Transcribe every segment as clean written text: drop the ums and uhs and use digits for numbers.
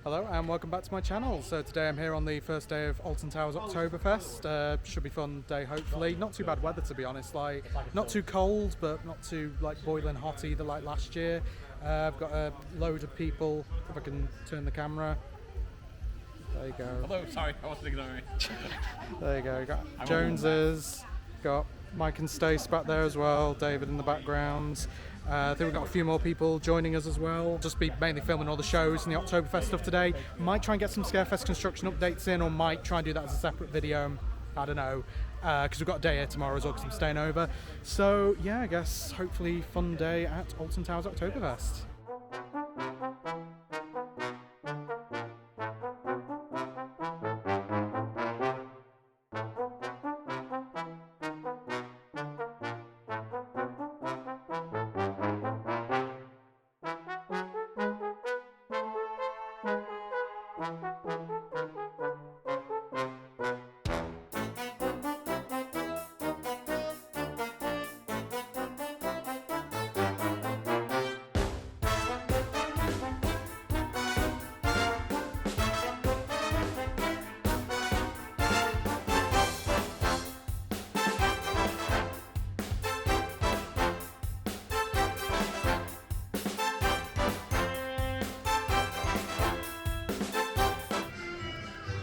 Hello and welcome back to my channel. So today I'm here on the first day of Alton Towers Oktoberfest. Should be a fun day hopefully. Not too bad weather to be honest, like not too cold but not too like boiling hot either like last year. I've got a load of people, if I can turn the camera. There you go. Hello, sorry, I wasn't ignoring. There you go, got Joneses, got Mike and Stace back there as well, David in the background. I think we've got a few more people joining us as well. Just be mainly filming all the shows and the Oktoberfest stuff today. Might try and get some Scarefest construction updates in, or might try and do that as a separate video. I don't know, because we've got a day here tomorrow as well because I'm staying over. So yeah, I guess hopefully fun day at Alton Towers Oktoberfest.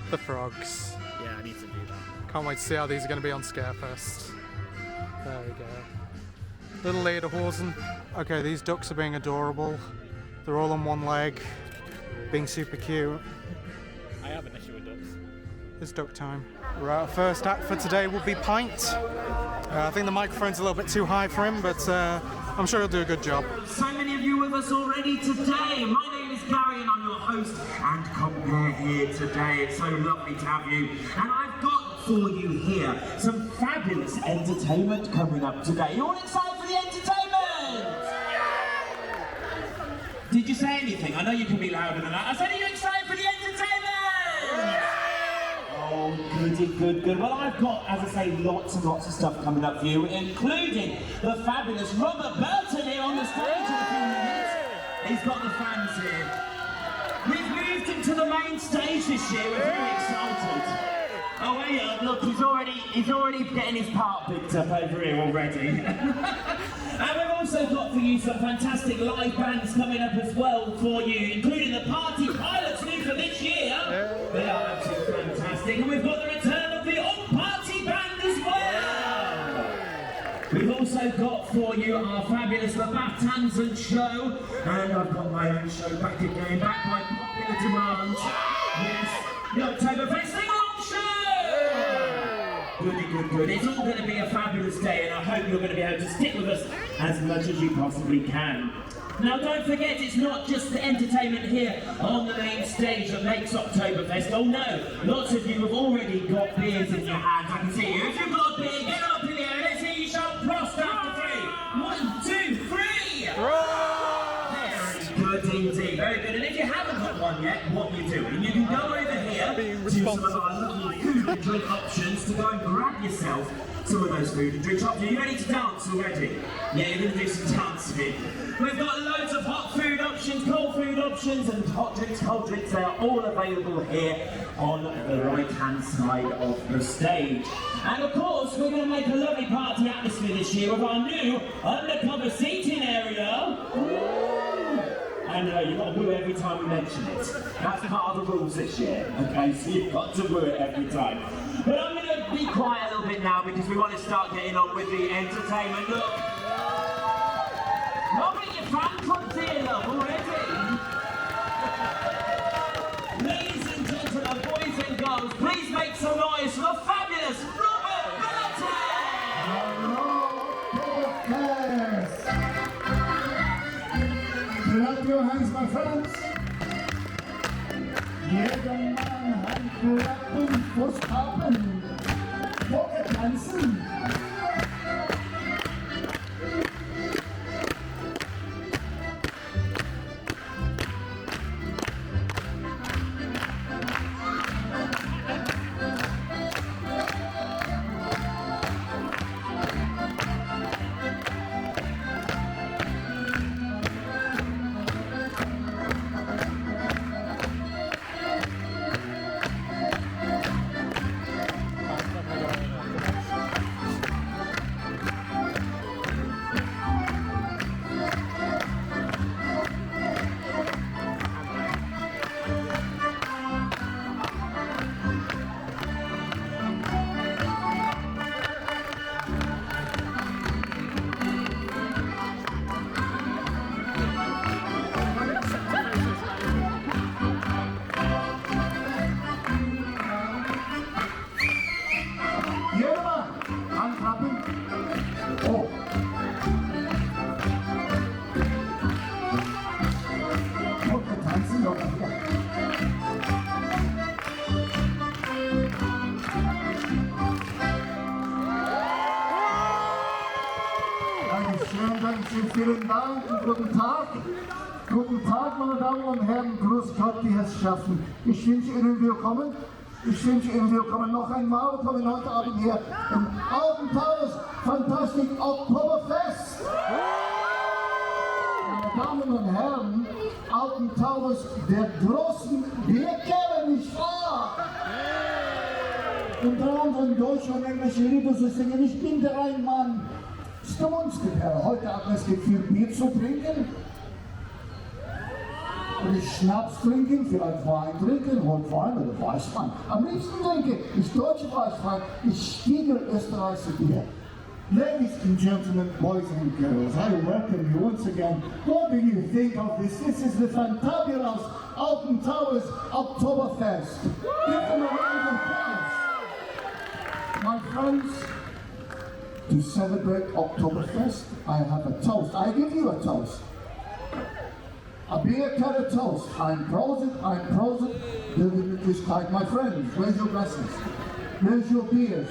The frogs. Yeah, I need to do that. Can't wait to see how these are going to be on Scarefest. There we go. Little Lederhosen. Okay, these ducks are being adorable. They're all on one leg, being super cute. I have an issue with ducks. It's duck time. Right, our first act for today will be Pint. I think the microphone's a little bit too high for him, but I'm sure he'll do a good job. So many of you with us already today. My name is Gary and I'm your host and compere here today. It's so lovely to have you. And I've got for you here some fabulous entertainment coming up today. You all excited for the entertainment? Did you say anything? I know you can be louder than that. I said, are you excited for the entertainment? Oh, goody, good. Well, I've got, as I say, lots and lots of stuff coming up for you, including the fabulous Robert Burton here on the stage in a few minutes. He's got the fans here. We've moved him to the main stage this year. We're very excited. Oh, hey, look, he's already getting his part picked up over here already. And we've also got for you some fantastic live bands coming up as well for you, including the Party Pilots new for this year. They are absolutely fantastic. And we've got the return of the On-Party Band as well. We've also got for you our fabulous The Baftansen show. And I've got my own show back again, back by popular demand. Yes, the Oktoberfest Sing-Along Show! Good. It's all going to be a fabulous day and I hope you're going to be able to stick with us as much as you possibly can. Now don't forget, it's not just the entertainment here on the main stage that makes Oktoberfest. Oh no, lots of you have already got beers in your hands. I can see you. If you've got a beer, get up in the air. Let's hear you shout Prost after 3. 1, 2, 3! Prost! Very good indeed, very good. And if you haven't got one yet, what you're doing, you can go over here to some of our lovely food and drink options to go and grab yourself some of those food and drink options. Are you ready to dance already? Yeah, you're going to do some dancing. We've got loads of hot food options, cold food options, and hot drinks, cold drinks. They are all available here on the right-hand side of the stage. And of course, we're going to make a lovely party atmosphere this year with our new undercover seating area. I know, you've got to woo every time we mention it. That's part of the rules this year, okay? So you've got to woo it every time. But I'm going to be quiet a little bit now because we want to start getting on with the entertainment. Look! Robert, your fan club's here, love, already! Ladies and gentlemen, boys and girls, please make some noise for the fabulous Robert Burton! Clap your hands, my friends. Jeder Mann hat klappen, Fuß haben, Woche tanzen. vielen Dank und guten Tag. Guten Tag, meine Damen und Herren, grüß Gott, die Herrschaften. Ich wünsche Ihnen willkommen. Ich wünsche Ihnen willkommen noch einmal. Wir kommen heute Abend hier im Alton Fantastic Oktoberfest. Meine Damen und Herren, Alton Towers, der großen Bierkeller, nicht wahr? Unter anderem deutsche und englische Lieder zu singen. Ich bin der ein Mann. Stimmungsgebär. Heute Abend es gibt viel Bier zu trinken. Und ich Schnaps trinken, vielleicht Wein trinken, Rotwein oder Weißwein. Am liebsten trinke ich deutsche Weißwein, ich Stiegel österreichische Bier. Ladies and gentlemen, boys and girls, I welcome you once again. What do you think of this? This is the fantabulous Alton Towers Oktoberfest. Give them a round of applause. My friends, to celebrate Oktoberfest, I have a toast. I give you a toast. A beer keller toast. Ein Prosit, der Gemütlichkeit. My friends, raise your glasses. Raise your beers,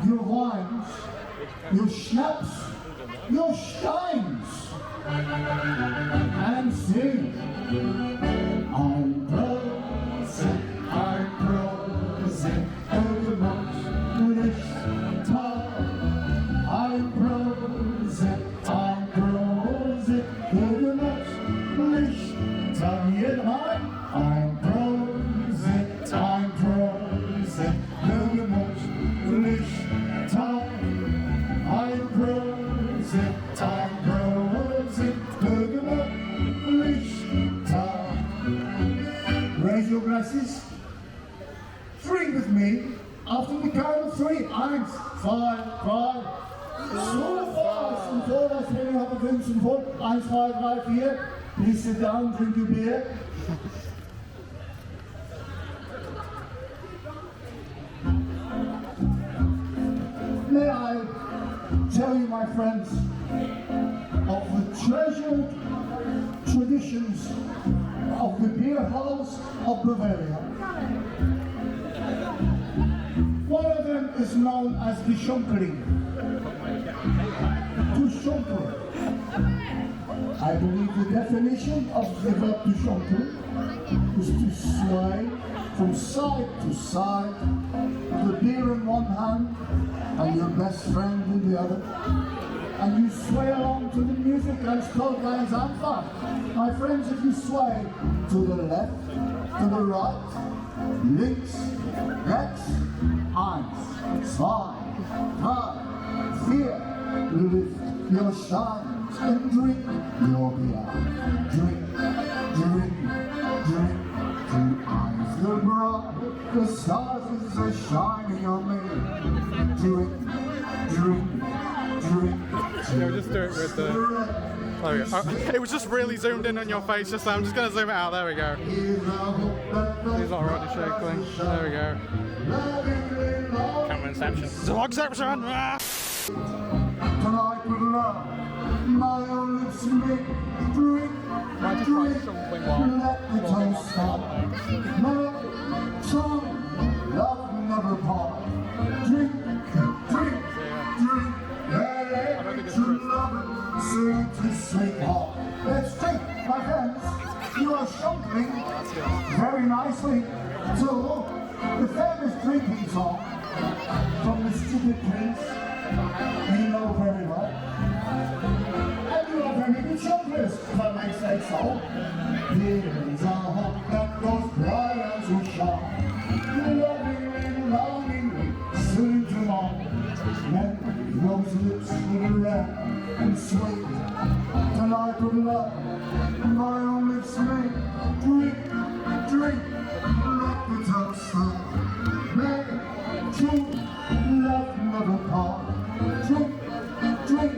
your wines, your schnapps, your steins. And sing. Ein Prosit, der Gemütlichkeit. Ein Prosit, der Gemütlichkeit. Jeden Mal ein Prosit, der Gemütlichkeit. Ein Prosit, der Gemütlichkeit. Raise your glasses. Drink with me. After the count of three. 1, 2, 3. So fast und so, dass wir noch wünschen wollen. 1, 2, 3, 4. Please sit down, drink your beer. May I tell you, my friends, of the treasured traditions of the beer halls of Bavaria. One of them is known as the Schunkeling. To schunkel. I believe the definition of the verb to schunkel is to sway from side to side, the beer in one hand and your best friend in the other. And you sway along to the music as Kohlgans Anfang. My friends, if you sway to the left, to the right, links, rechts, 1, 2, 3, 4, lift your steins and drink your beer. Drink, drink, drink, till eyes go bright, the stars are shining on me. Drink, drink, drink. Yeah, just do it with the... There we go. It was just really zoomed in on your face just now. I'm just going to zoom it out. There we go. He's not already shaking. There we go. Camera inception. Vlogception! Tonight with love, my own lips make drink, drink, let the toast stop. My tongue, love never part. Drink, drink, drink, let it to love it, sweet to sweetheart. Let's drink, my friends. You are shuffling very nicely to the famous drinking song from the Stupid Prince. You know very well. And you are very good shufflers, if I may say so. Here is a hope that goes bright as we shine. Lovingly, longingly, soon to morn. When rose lips will red and sweet. Tonight with love, my own lips may drink, drink, let the toast start. May true love never part. Drink, drink,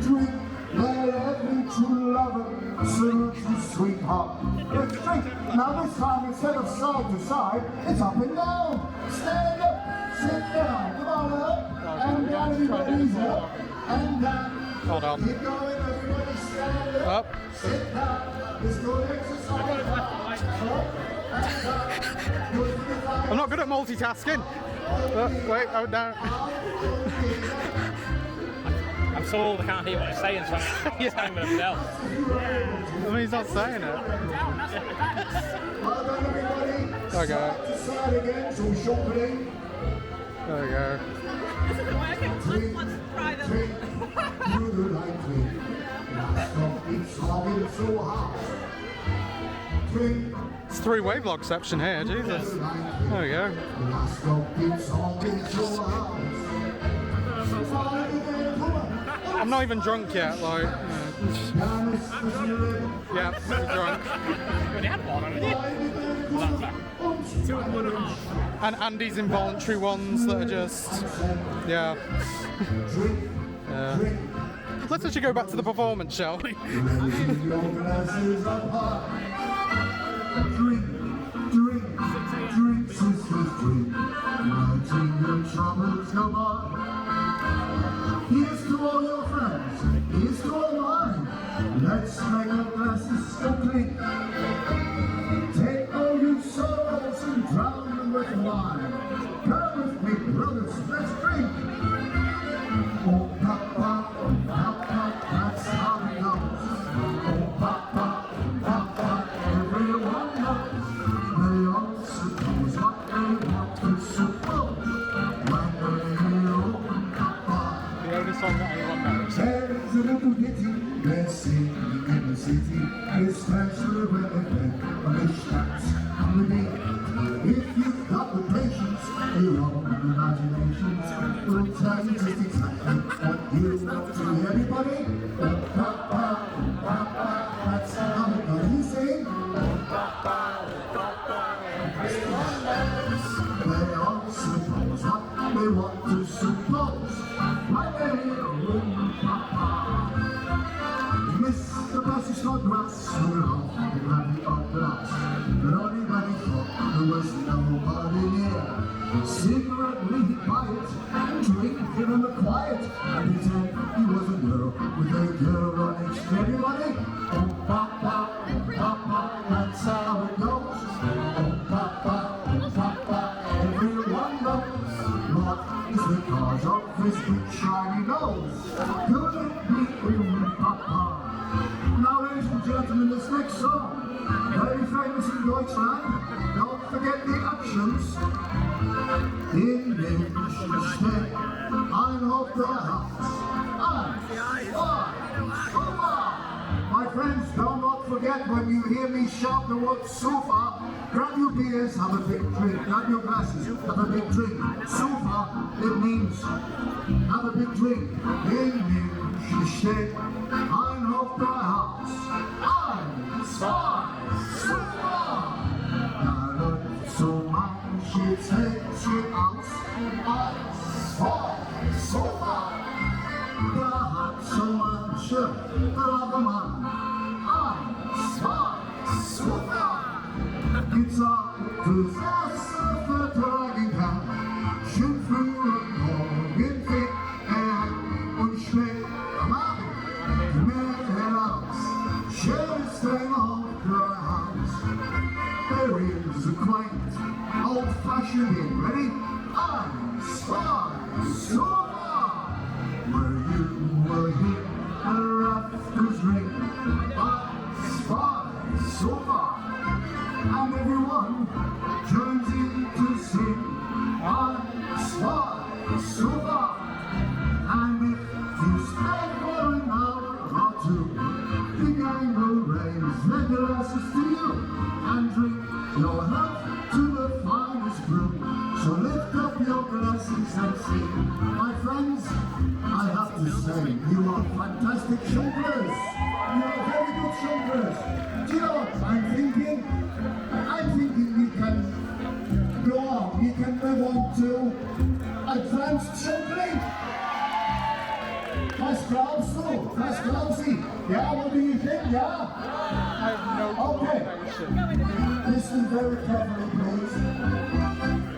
drink, let every true lover salute you, sweetheart. Let's drink. Now this time, instead of side to side, it's up and down. Stand up, sit down. Come on up, and down, everybody's up, and down. Hold on. Keep going, everybody stand up, Up. sit down. It's good exercise. I'm not good at multitasking. Wait, oh no. I I'm so old I can't hear what he's saying, so I'm telling him else. I mean, he's not saying it. Well done, everybody. There we go. Side to side again, so shuffling. There we go. This isn't working. Let's try them. Through the night wind. Last stop, it's sobbing so hard. Twin. It's three-way vlogception here, Jesus. There we go. Last stop, it's sobbing so hard. I'm not even drunk yet, like. Yeah, we're drunk. You already had one, haven't you? 2 and 1.5. And Andy's involuntary ones that are just. Yeah. Yeah. Let's actually go back to the performance, shall we? Raising your glasses up high. Drink, drink, drink, sisters, drink. Letting your troubles go by. Here's to all your friends, here's to all mine. Let's make our glasses so clean. Take all your sorrows and drown them with wine. Come with me, brothers, let's drink. Oh, papa, that's how it goes. Oh, papa, everyone knows. They all suppose what they want to suppose. When they open papa. The only song that anyone knows. There's a little ditty, they're singing in the city, especially when they play on the shots on the beat. If you've got the patience, your own imagination will tell you just exactly what you want to hear. Everybody, oh, papa, that's how it goes. You sing? Oh, papa, everyone knows. They all suppose what they want to suppose. Right there, oh, papa. Mr. Percy Snodgrass, we're off to grab the odd glass. But everybody thought there was nobody near. Secretly he'd buy it and drink it in the quiet and pretend he was a girl with a girl on each. Everybody, oh papa, that's how it goes. Oh papa, everyone knows. What is the cause of his big shiny nose? Could it be papa? Now, ladies and gentlemen, this next song, very famous in Deutschland. Don't forget the actions. In Liechtenstein, ein auf der Hand. My friends, do not forget when you hear me shout the word sofa, grab your beers, have a big drink. Grab your glasses, have a big drink. Sofa, it means have a big drink. In Liechtenstein, ein auf der Hand. Ein, zwei, sofa. So manche Tätchen aus, eins, zwei, Sofa. Da hat so manche brave Mann, eins, zwei, Sofa. Gesagt, du sagst, vertragen kann, schön früh und morgen fit, und schnell am Abend, mehr heraus, schönes Ding auf der Hand. There is a quaint, old-fashioned inn. Ready? Eins, zwei, sofa. Where you will hear the rafters ring. Eins, zwei, sofa. And everyone joins in to sing. Eins, zwei, sofa. And if you stay for an hour or two, the gang will raise their glasses to you and drink your health to the finest brew. So lift up your glasses and see. My friends, I have to say, you are fantastic jongleurs. You are very good jongleurs. Do you know what I'm thinking? I'm thinking we can go on. We can move on to advanced jonglering. Was glaubst du? Was glaubst du? Yeah, what do you think? Yeah? I have no coordination. Listen very carefully, please.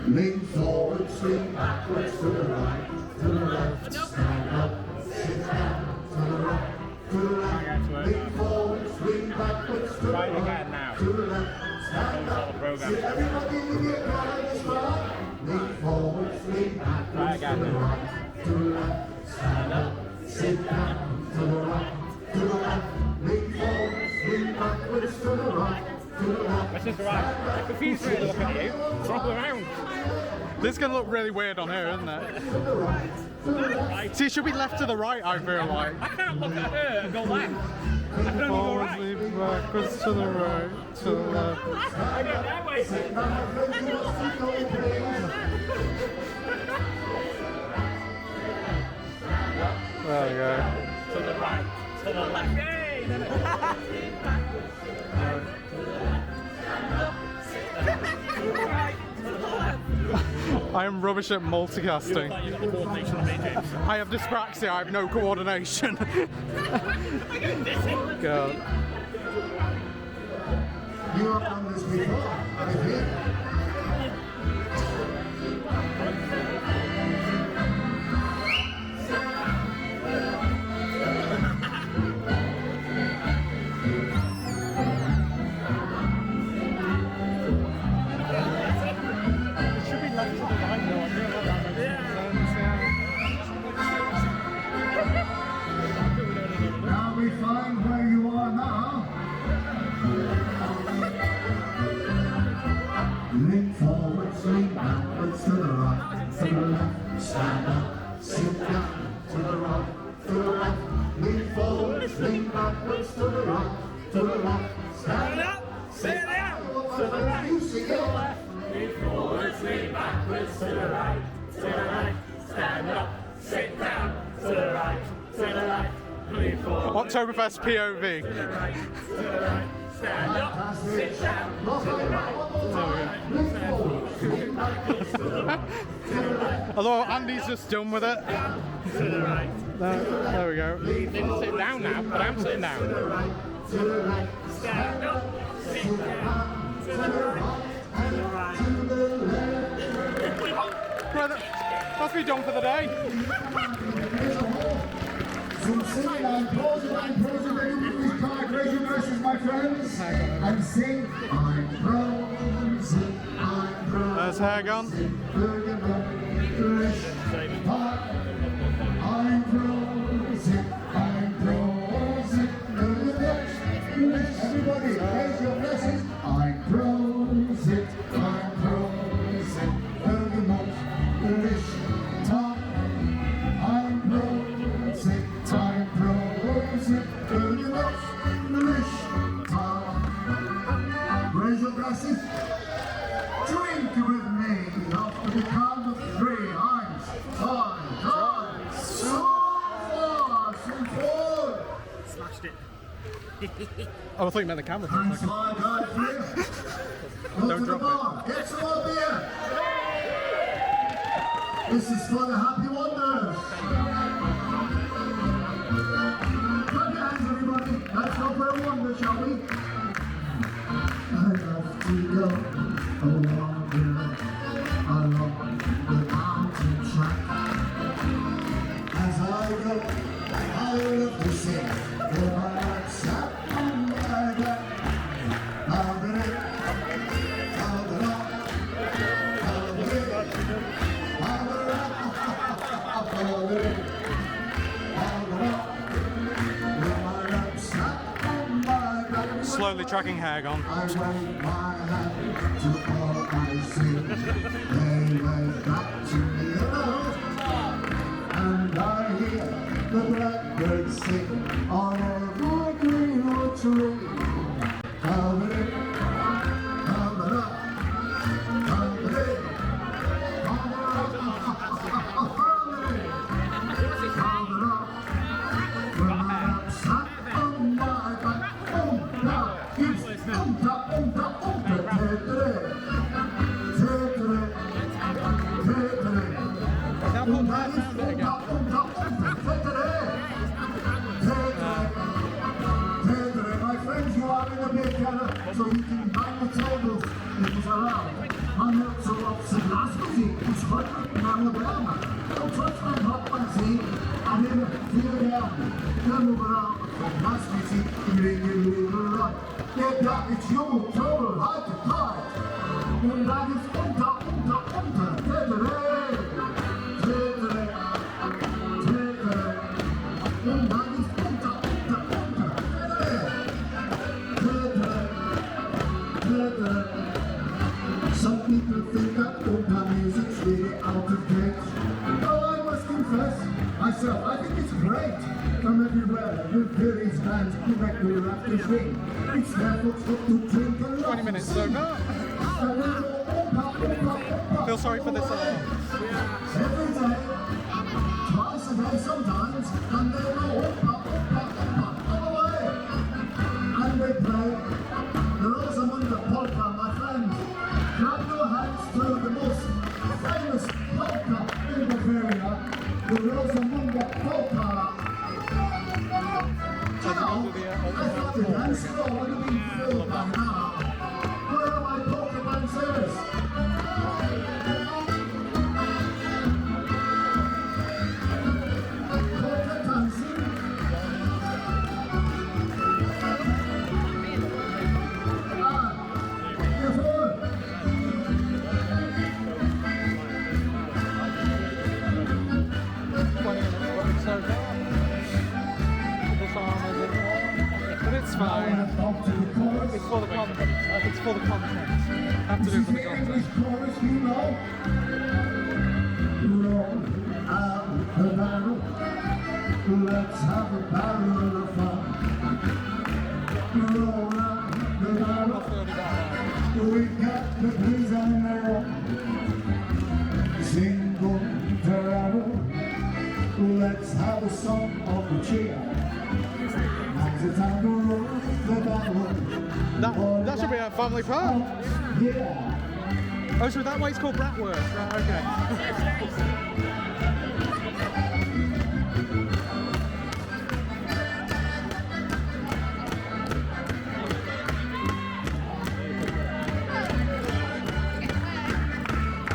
Lean forward, swing backwards to the right, to the left, stand up, sit down, to the right, to the left. Lean forward, swing backwards to the Try it right, again now. to the left, stand up, sit. Everybody in your carriage, right? Lean forward, swing backwards to the right, to the left, stand up, sit sit down, to the right, to the left, lean forward, lean backwards, to the right, to the left. This is right. I'm confused really looking at you. Swap around. This is going to look really weird on here, isn't it? See, it should be left to the right, I feel like. I can't look at her and go left. I can only go Forwards, right. lean backwards, to the right, to the left. I go that way. There we go. To the right, to the left. Yay! I am rubbish at multicasting. You got the coordination of me, James. I have dyspraxia, I have no coordination. God. You have done this before, have you? Now we find where you are now. Lean forwards, lean backwards, to the right, to the left, stand up, sit down, to the right, to the left, lean forwards, lean backwards, to the right, to the left, stand up, sit down, to the right, you see it. Lean forwards, lean backwards, to the right, stand up, sit down, to the right, lean forward, Oktoberfest POV. stand up, sit down, Although Andy's just done with it. There we go. They didn't sit down now, but I'm sitting down. Stand up, sit down, to the right, Right, that's me done for the day. Some singing, I'm prosing, everybody's card, raise your voices, my friends, and sing, I'm prosing, There's hair gone. I'm prosing, everybody, raise your voices, I'm prosing, very much, top, I'm prosing, very much, top. Raise your glasses. Drink with me after the count of 3. I'm 5, so forward. smashed it. Oh, I thought you meant the camera for a Hands second. high, guys, here. Go Don't to the drop bar. Get some more beer. This is for the happy wanderers. Clap your hands, everybody. Let's go for a wander, shall we? I love to go a wander along the mountain track. As I go, I love to sing with my legs up on my back. Slowly tracking hair gone. I wave my hand to all I see. They wave back to me alone. And I hear the blackbirds sing on every green old tree. So you can bang the tables if it's allowed. My notes are lots of glass music. It's hot in Alabama. Don't touch my hot fancy. I never feel down. Don't move around. Glass music, ring it around. Get that, it's your total height to height. And that is unta. Take it. people think that opera music's really out of date. Oh, I must confess, myself, I think it's great. From everywhere, with various bands, director after drink. It's their folks got to drink a lot. 20 minutes so far. Feel sorry for this. Every day, twice a day sometimes, and they go all away. And they play the Rosamunde polka, my friend. Clap your hands to the most famous polka in Bavaria, the Rosamunde polka. Now, I thought the dance floor would have been filled by now. Where are my polka dancers? Polka dancing? Before. 20 minutes so far. This arm is in there. But it's fine. It's for the content. It's for the content. Have to do it for the content. English chorus, you know. Roll out the barrel. Let's have a barrel of fun. Roll out the barrel. We got the blues on the roll. Single barrel. Let's have a song of the cheer. Now's the time to roll the barrel. That should be a family part. Yeah. Oh, so that way it's called Bratwurst. Right, okay.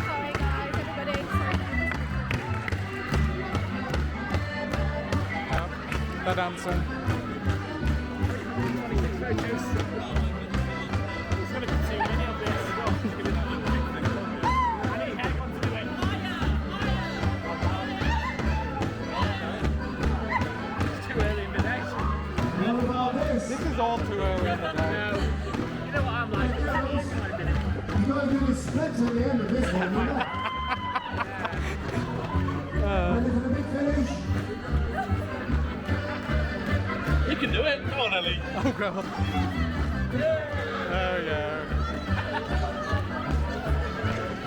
Sorry guys, everybody. Yep, they're dancing. What about this? This is all too early in the day. You know what I'm like? You gotta do the splits at the end of this one, you know? Ready for the big finish? You can do it. Come on, Ellie. Oh god. Oh yeah.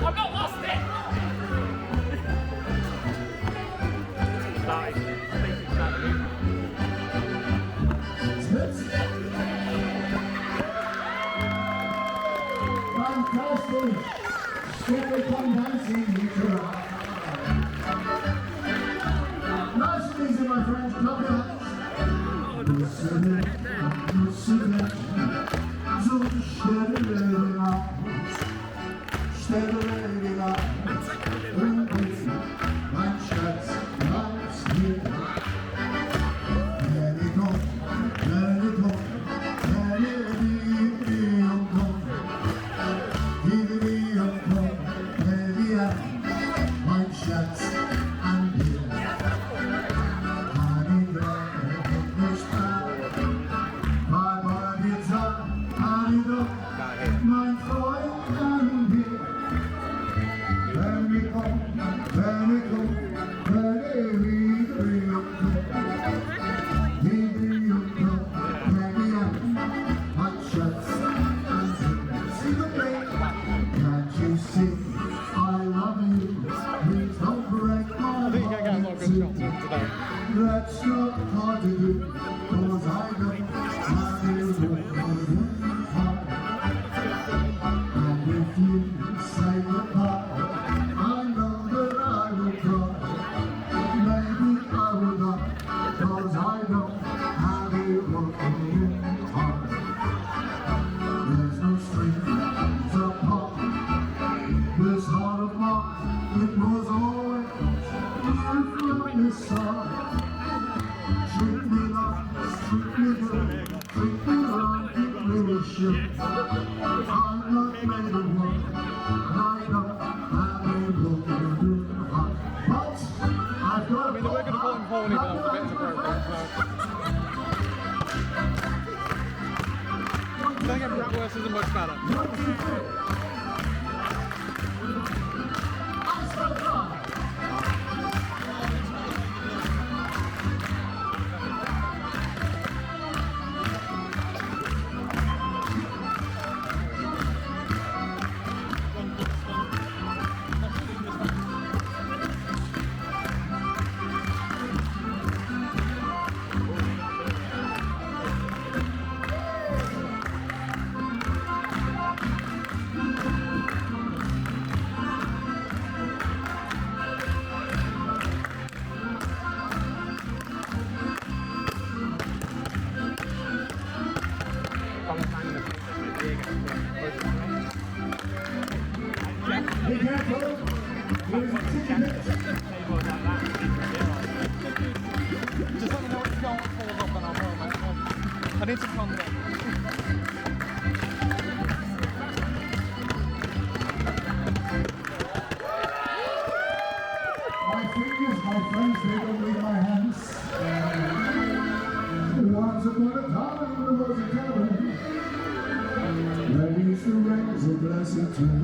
I've not lost it. Nice. Splits. Fantastic. Strictly come dancing, you two. Nice and easy, my friends. Clap your hands. That's not hard to do, 'cause I know how to work hard. And if you say the part, I know that I will try. Maybe I will not, 'cause I know how to work hard. There's no strings apart. This heart of mine, it was always you from the start. Treat me good, treat me like you really should. I'm not made of one, I know how to look hard. But I've got I mean, we're going to call him horny now for bits of progress, so. Then again, Bratwurst isn't much better. Be careful. There's a chicken bit. Just let me know if you don't fall off and I'll film it. I need to calm down. My fingers, my friends, they don't leave my hands. Once upon a time there was a cabin that used to raise a blessed two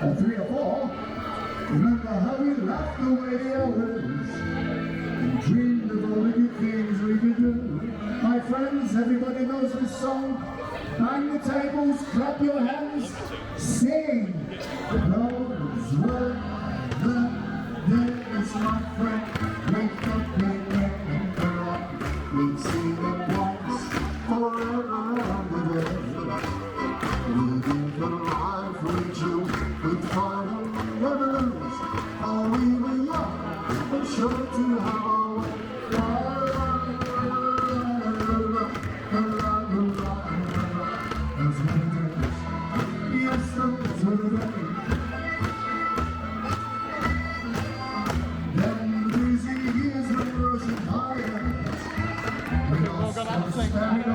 or three or four. Remember how we laughed away the hours and dreamed of all the good things we could do. My friends, everybody knows this song. Bang the tables, clap your hands, sing. Those were the days, my friend. Wake up, wake up, and go on. We'd see them once, forever and a day. We'd give the life we choose, we'd fight and never lose. Oh, we were young and sure to have our way. Those were the days, yes, those were the days. Then the busy years were rushing higher. We all standing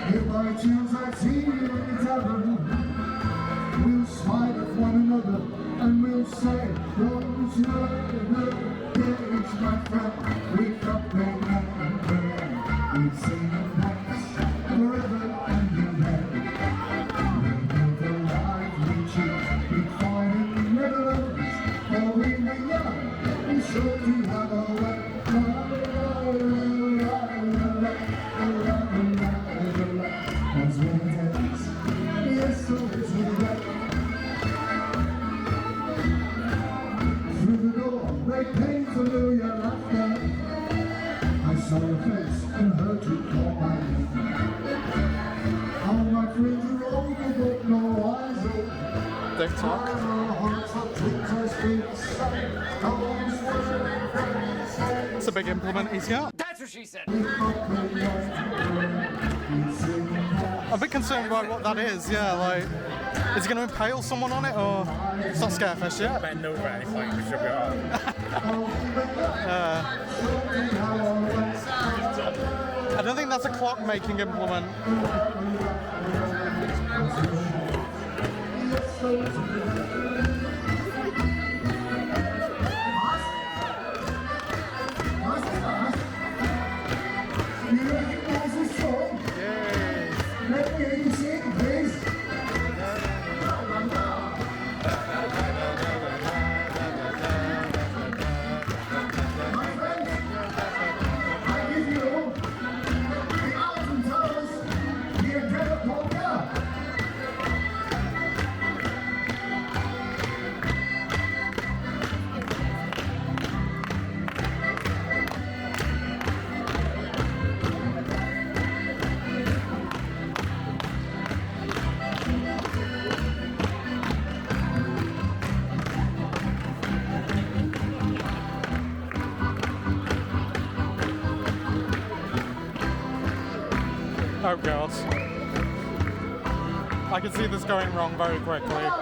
if by chance I see you in the tavern, we'll smile at one another and we'll say, those were the days, my friend. Wake up, wake up, and pray. We'd sing and dance forever and amen. We'd live the life we choose. We'd fight and never lose. For we were young and sure to have our way. Those were the days, yes, those were the days. Through the door, they came familiar laughter. I saw your face and heard you call my name. All my friends are older but no wiser. TikTok. Our hearts are tipped as feet. It's a big implement he's got. That's what she said. I'm a bit concerned about what that is, yeah, like, is he going to impale someone on it, or it's not Scarefest yet? bend over anything, we should be alright. I don't think that's a clock making implement. You recognize this song? Let me hear you sing, please. My friends, I give you the Alton Towers, the Oktoberfest polka. Oh god. I can see this going wrong very quickly. Yeah.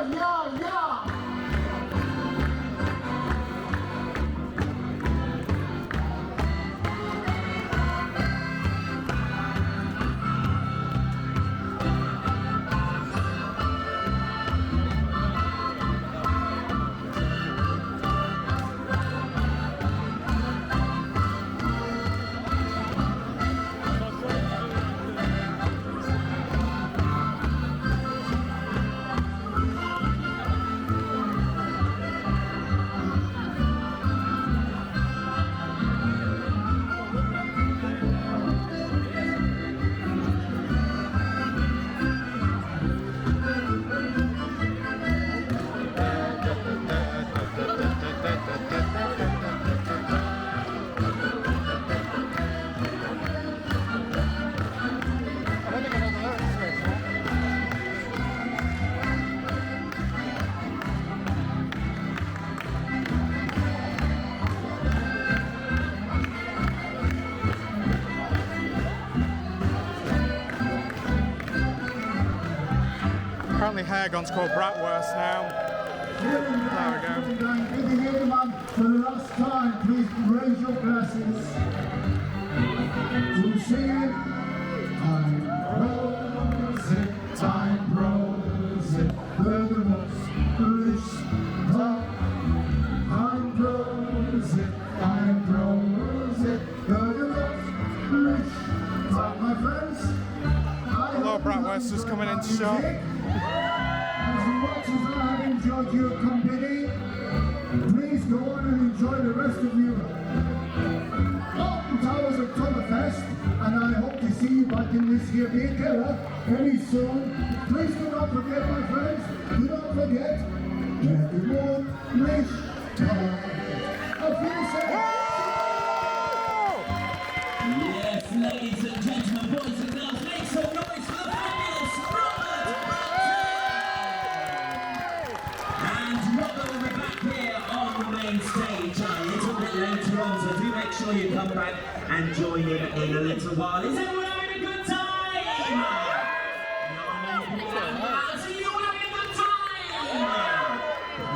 Apparently Hairgun's called Bratwurst now. There we go. Good to hear them on for the last time. Please raise your glasses to sing it. I'm Rosie, the most foolish time. I'm Rosie, the most foolish time, my friends. Hello, Bratwurst is coming into shop. As much as I have enjoyed your company, please go on and enjoy the rest of Europe. Alton Towers Oktoberfest, and I hope to see you back in this here beer keller very soon. Please do not forget, my friends, do not forget, get the warm wish time. Auf Wiedersehen! Yes, ladies and gentlemen, boys and girls, make some noise for the fabulous Robert! And Robert will be back here on the main stage a little bit later on, so do make sure you come back and join him in a little while. Is everyone having a good time? So you having a good time?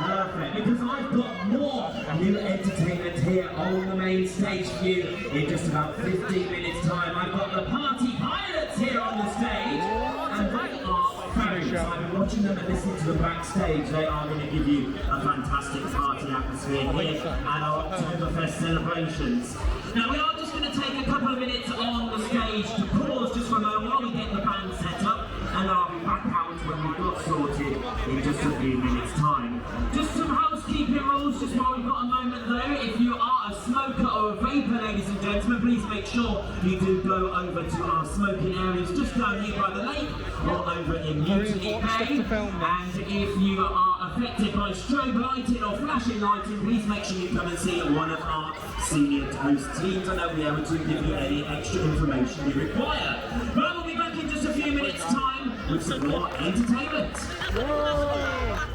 Perfect, because I've got more new entertainment here on the main stage for you in just about 15 minutes time. I've got the Party Pilots here on the stage, and they are fabulous. I've been watching them and listening to them backstage. They are going to give you a fantastic party atmosphere here at our Oktoberfest celebrations. Now we are just going to take a couple of minutes on the stage to pause just for a moment while we get the band set up, and I'll be back out when we've got sorted in just a few minutes time. Just some housekeeping rules just while we've got a moment though. If you are a smoker or a vapor, ladies and gentlemen, please make sure you do go over to our smoking areas just down here by the lake or over in Mutiny Bay. And if you are affected by strobe lighting or flashing lighting, please make sure you come and see one of our senior host teams, and they'll be able to give you any extra information you require. But I will be back in just a few minutes time with some more entertainment.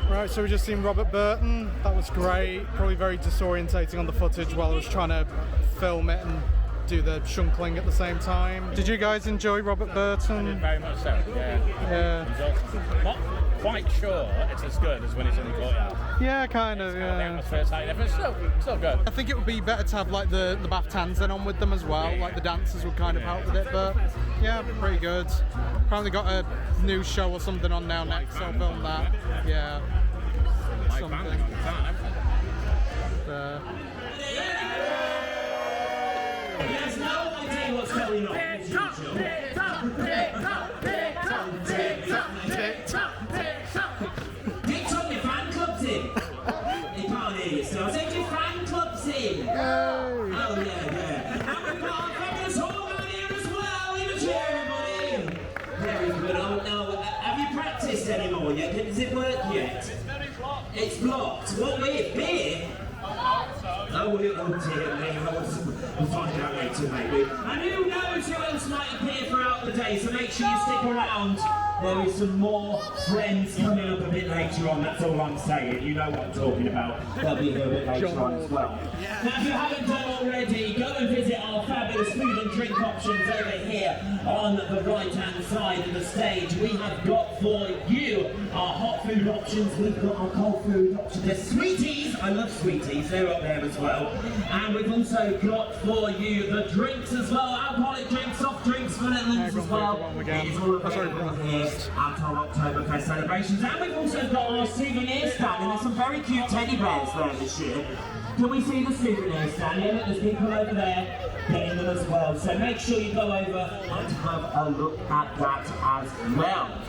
Right, so we just seen Robert Burton. That was great. Probably very disorientating on the footage while I was trying to film it and do the shunkling at the same time. Did you guys enjoy Robert Burton? Very much so, yeah. Not quite sure it's as good as when it's in the courtyard. Yeah, kind of, The yeah. atmosphere's high, but it's still good. I think it would be better to have like the Baftans in on with them as well, like the dancers would kind of help with it, but yeah, pretty good. Apparently got a new show or something on now next, so I'll film that. Yeah, something. He has no idea what's going on as usual. Dick told me fan club's in. He can't hear you still. I said your fan club's in. Oh yeah. And we've got our fabulous hall down here as well. Give a cheer, everybody. Very good. Oh no, have you practiced anymore yet? Does it work yet? It's blocked. What with? Beer? Oh dear me, we'll find out later maybe. And who knows who else might appear throughout the day, so make sure you stick around. There is some more friends coming up a bit later on, that's all I'm saying. You know what I'm talking about. They'll be here a bit later on as well. Now if you haven't done already, go and visit our fabulous food and drink options over here on the right hand side of the stage. We have got for you our hot food options, we've got our cold food options. There's sweeties, I love sweeties, they're up there as well. And we've also got for you the drinks as well, alcoholic drinks, soft drinks, vanilla as well. It's all available here at our Oktoberfest celebrations. And we've also got our souvenir stand, and there's some very cute teddy bears there this year. Can we see the souvenir stand? Yeah, look, there's people over there getting them as well. So make sure you go over and have a look at that as well.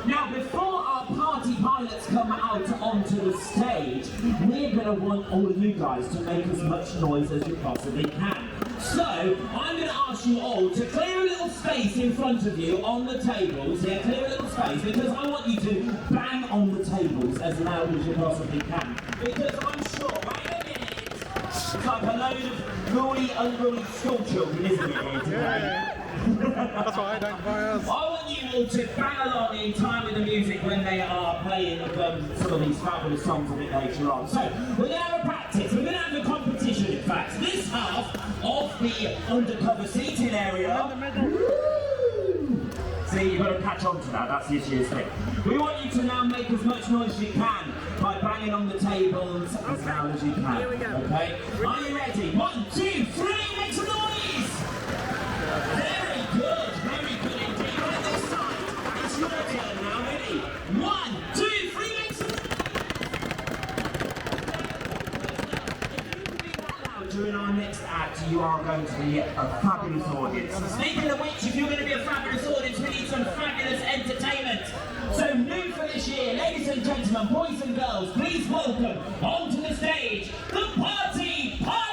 Now, before our party pilots come out onto the stage, we're going to want all of you guys to make as much noise as you possibly can. So, I'm going to ask you all to clear a little space in front of you on the tables. Yeah, clear a little space, because I want you to bang on the tables as loud as you possibly can. Because I'm sure, right in a minute, it's like a load of naughty, unruly school children, isn't it, here today? That's why I don't buy us. I want you all to bang along in time with the music when they are playing some of these fabulous songs a bit later on. So, we're going to have a practice, we're going to have a competition in fact. This half of the undercover seating area. See, you've got to catch on to that. That's this year's thing. We want you to now make as much noise as you can by banging on the tables as loud as you can. Here we go. Okay? Are you ready? 1, 2, 3, make some noise! Very good indeed. Right this side, it's your turn now. Ready? 1, 2, 3, make some noise! During our next act, you are going to be a fabulous audience. Speaking of which, if you're going to be a fabulous audience, we need some fabulous entertainment. So new for this year, ladies and gentlemen, boys and girls, please welcome onto the stage, the Party Pilots!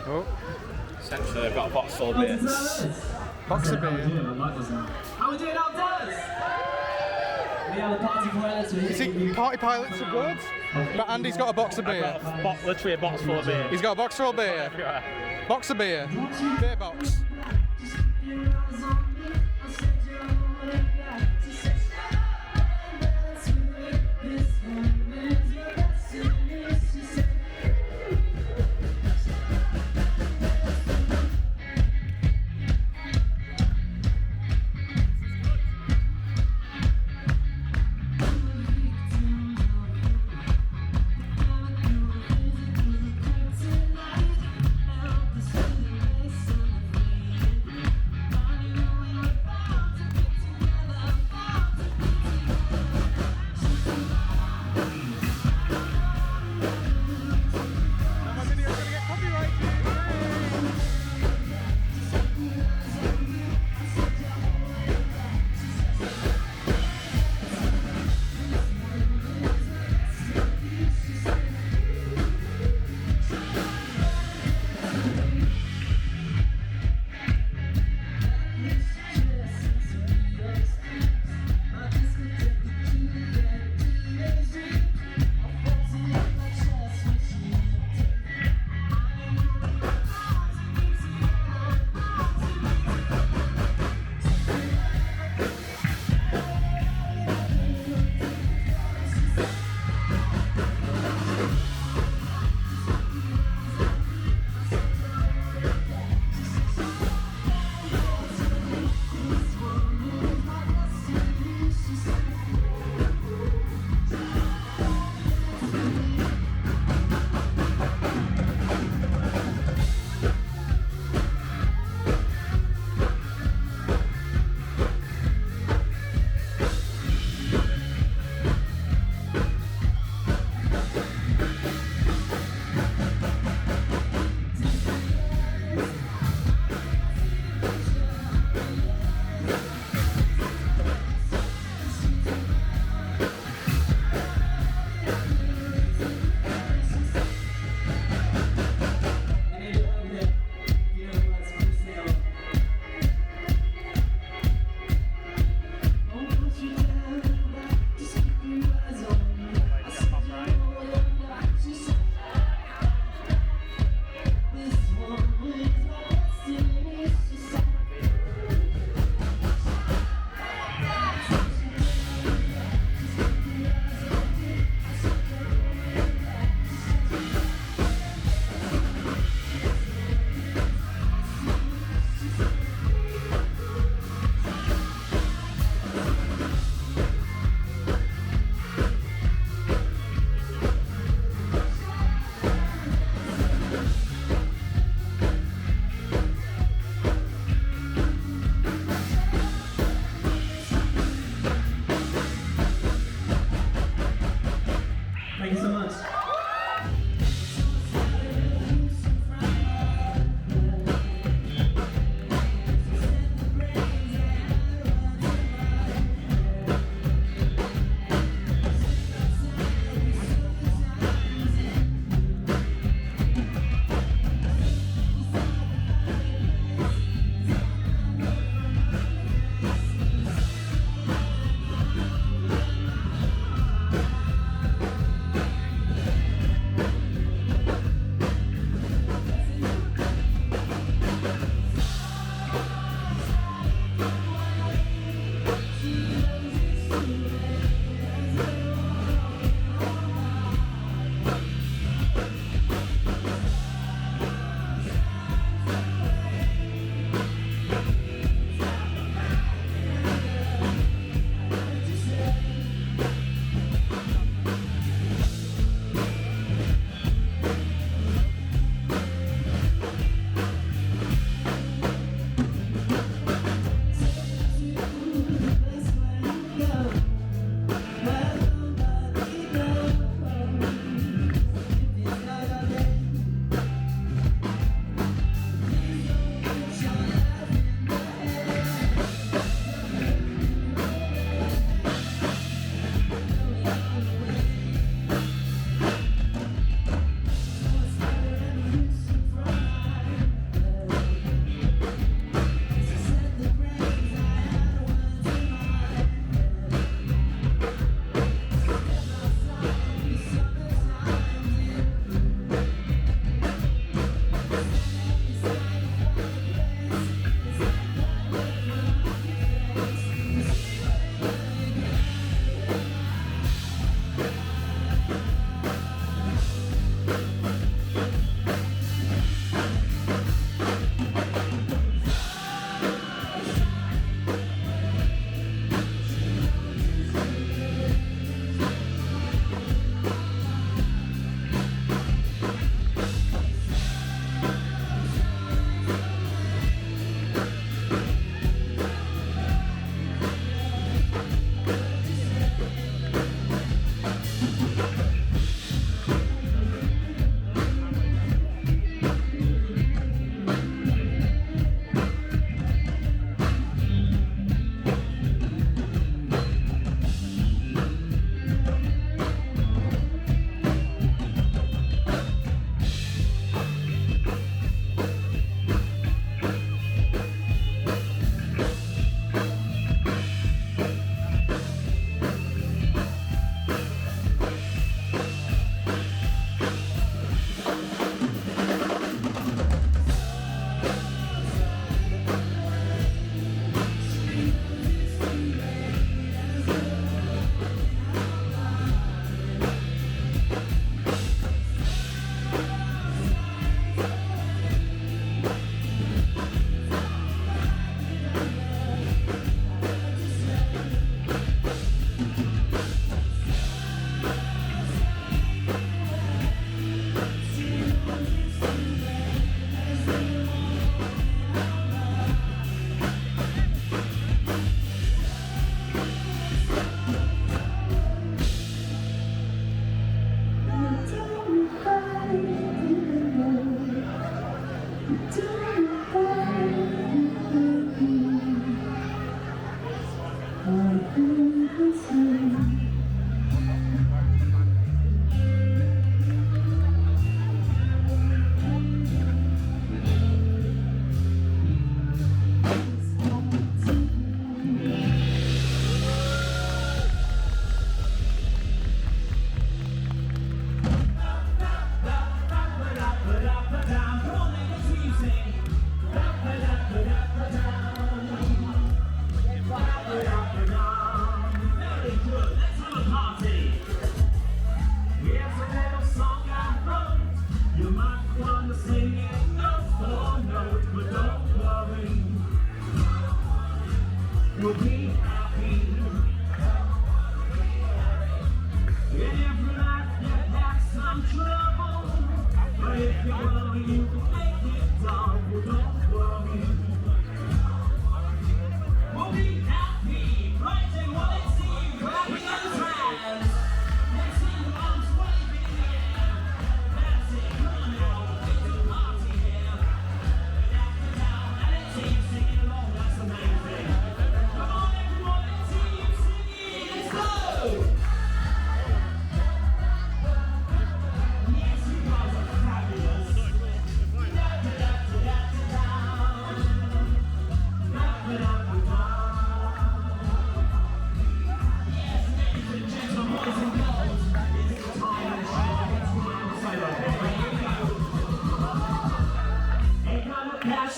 Oh, Essentially, they've got a box full of beer. box of beer. How we doing outdoors? We are the Party Pilots. You see, Party Pilots are good, but Andy's got a box of beer. Literally a box full of beer. He's got a box full of beer. Everywhere. Box of beer. Beer box.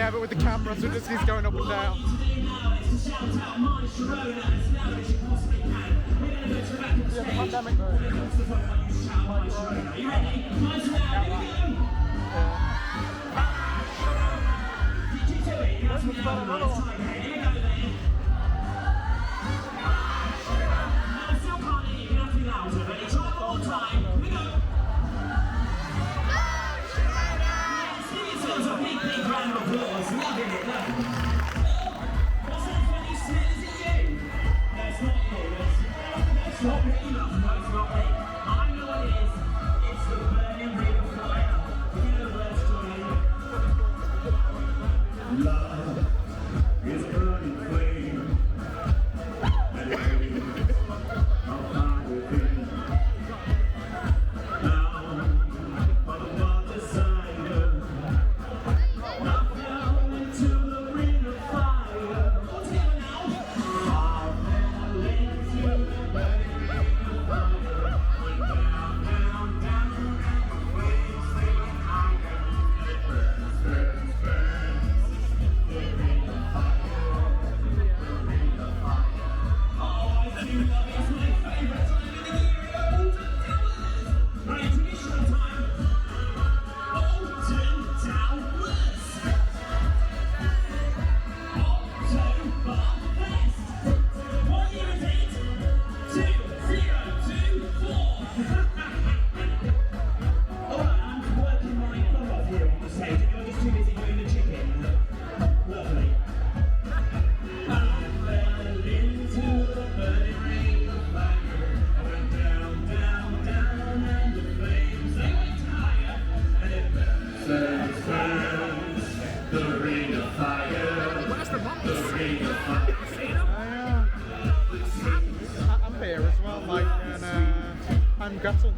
Yeah, but with the camera, so it just keeps going up and down. Yeah, the pandemic version. Are you ready? Nice and loud, here we go! Did you do it? You have to get out of the time. Here we go then. No, still can't hear you. You have to be louder. Ready? Try one more time. Here we go. Yes, give yourselves a big, big round of applause. Loving it, look. What's that funny smell? Is it you? No, it's not you. It's not me, love. No, it's not me. I know what it is. It's the burning ring of fire. You know the words, Johnny. Love is burning flame, and waiting I'll find within. Now, for the one designer, I fell into the ring of fire. All together now. I fell into the burning ring of fire. Went down, down, down, and the flames they higher. It burns, burns, burns. The ring of fire, the ring of fire. Oh, I do love it. It's my favourite time of the year. Alton Towers. Right, traditional time. Alton Towers. Oktoberfest. What year is it? 2024. Alright, I'm working my butt off here on the stage. You're just too busy doing the chicken. Lovely. I fell into the burning ring of fire. I went down, down, down, and the flames they went higher. And it burns, burns, burns. The ring of fire, the ring of fire. I'm here as well, Mike, and I'm Gretel.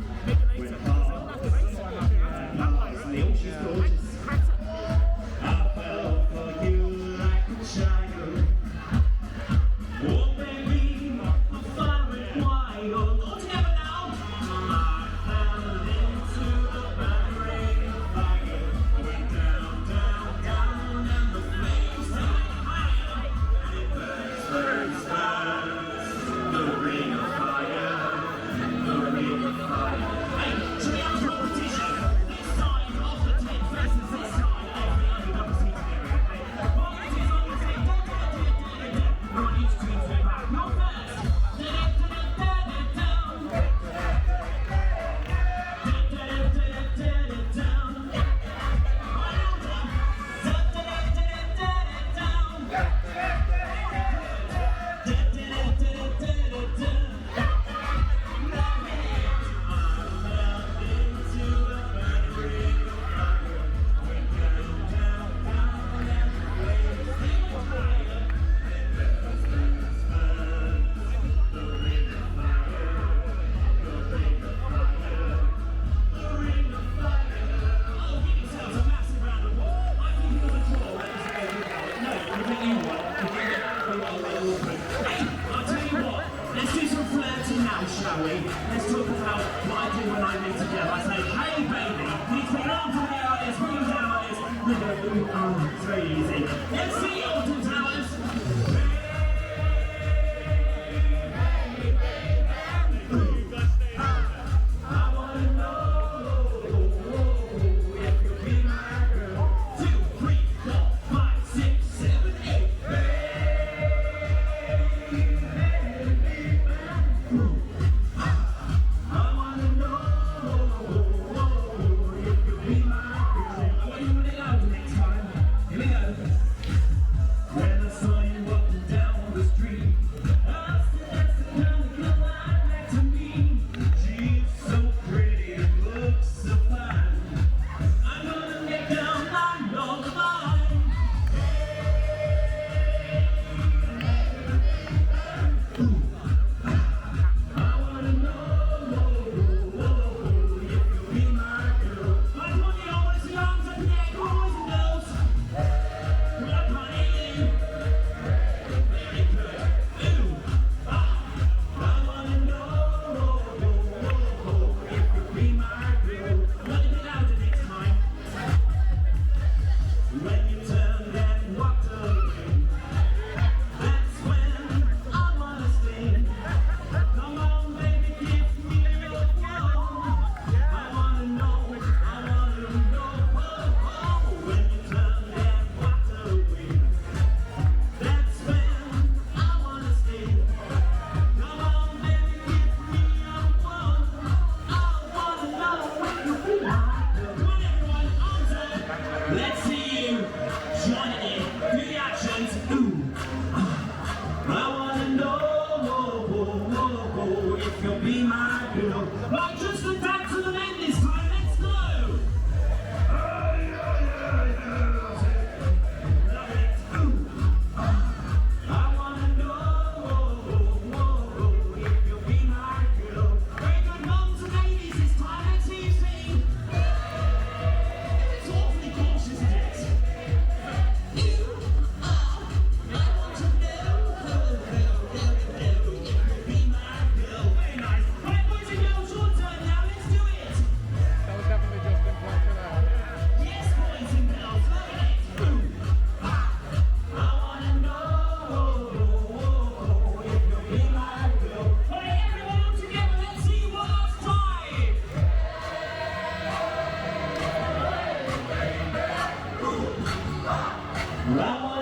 I fell for you like a child. Oh baby, I'm firing wild. All together now. I fell into the burning ring of fire. I went down, down, down, and the flames they went higher. And it burns, burns, burns. The ring of fire, the ring of fire. Hey, should we have a competition? This side of the tent versus this side. Every competition. Volunteers on the tent. Right, each team to it back. Not first. Shall we? Let's talk about what I do when I meet together. I say, hey baby, please bring it on from the artist, bring it down artist. Oh, it's very easy. Let's see Alton Towers. I wanna know if you'll be my girl. 2, 3, 4, 5, 6, 7, 8. I wanna know if you'll be my girl. I want you to let it out next time. Here we go.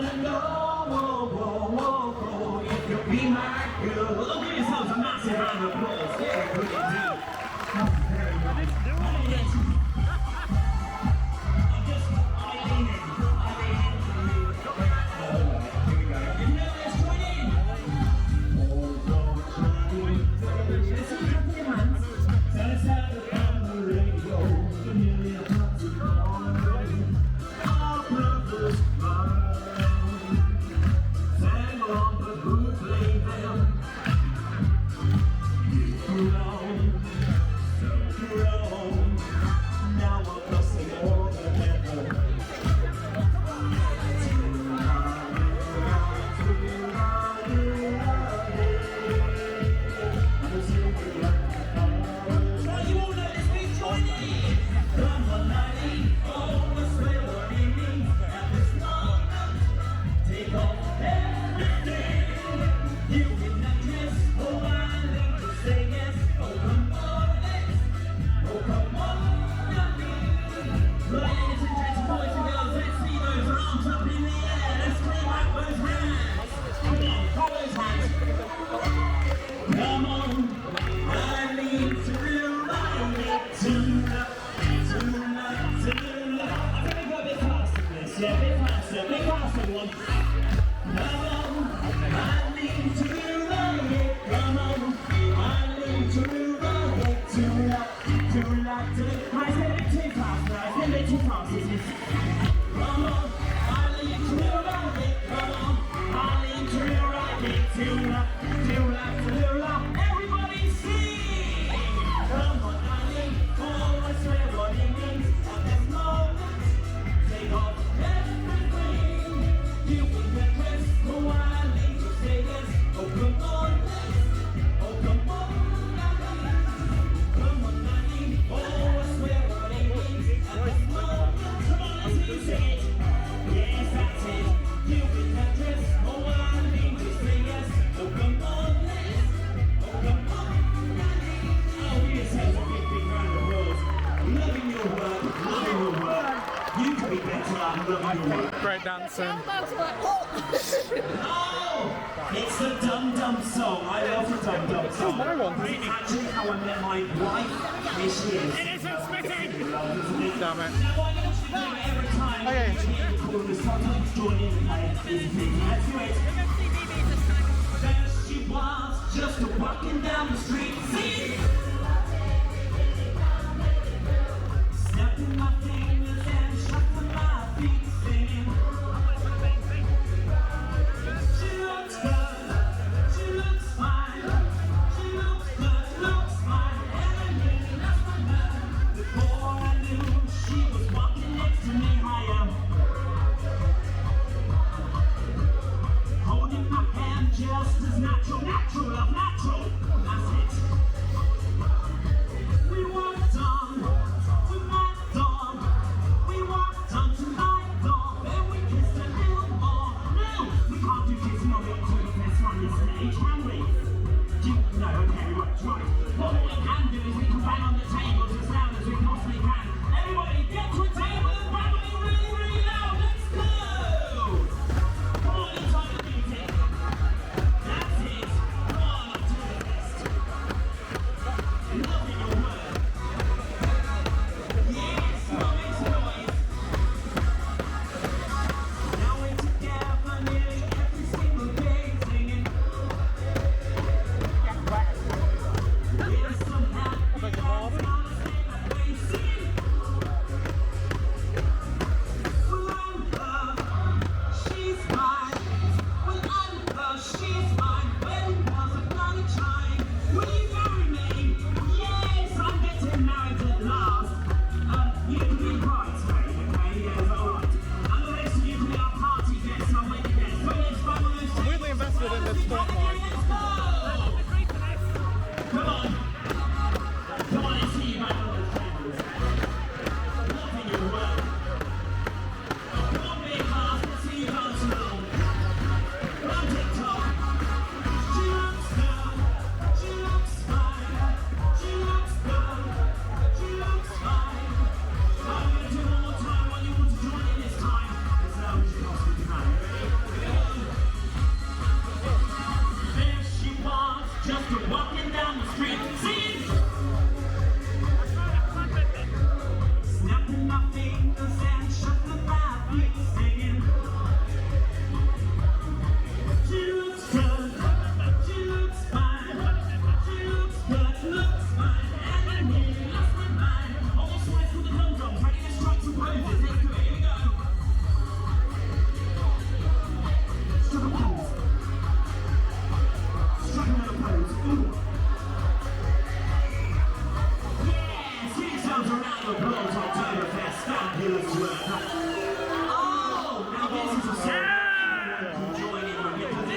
wanna know, if you'll be my girl. Well, give yourselves a massive round of applause. Yeah, good indeed. I'm just Eileen in. Here we go. You know this, join in. Listen, clap your hands. Tell us how to on the radio. You nearly a party on. Our brothers run. Sang along, but who played them? You grown, so grown. Now we're crossing more than ever. Well, you all know this big join in. Come on, laddie, always wear what it means. At this moment, take off everything. You can not dress, oh, I need to say yes. Oh, come on, let's. Oh, come on, laddie. Ladies and gents, boys and girls, let's see those arms up in the air. Let's clap out those hands. Come on, hold those hands. Come on, I need to remind you tonight. I'm gonna go a bit faster than this, yeah, a bit faster, everyone. Come on, I need to remind you. Come on, I need to remind you tonight. Right, it's a bit too fast now, it's a bit too fast, isn't it? Come on, I need to remind you. Come on, I need to remind you tonight. Everybody sing! Come on, darling, always wear what it means. At this moment, take off everything. You can get dressed, oh, I need to say yes. Oh, come on, let's. Oh, come on, darling. Come on, darling, always wear what it means. At this moment, come on, let's hear you sing it. Yes, that's it. You can get dressed, oh, I need to say yes. Oh, come on, let's. Oh, come on, darling. Oh, give yourselves a big, big round of applause. Loving your work, loving your work. You can be better at loving your work. Great dancing. Oh, it's the Dum Dum song. I love the Dum Dum song. my one. It's actually how I met my wife. Here she is. It isn't spitting! Love, isn't it? Damn it. Now, I'm going to do it every time Okay. you hear the chorus. Sometimes join in and play it. It's big. Let's do it. There she was, just walking down the street. See? Snapping my fingers and shuffling my feet, singing. She looks good, she looks fine. She looks good, looks fine. And I really lost my mind. Before I knew, she was walking next to me higher.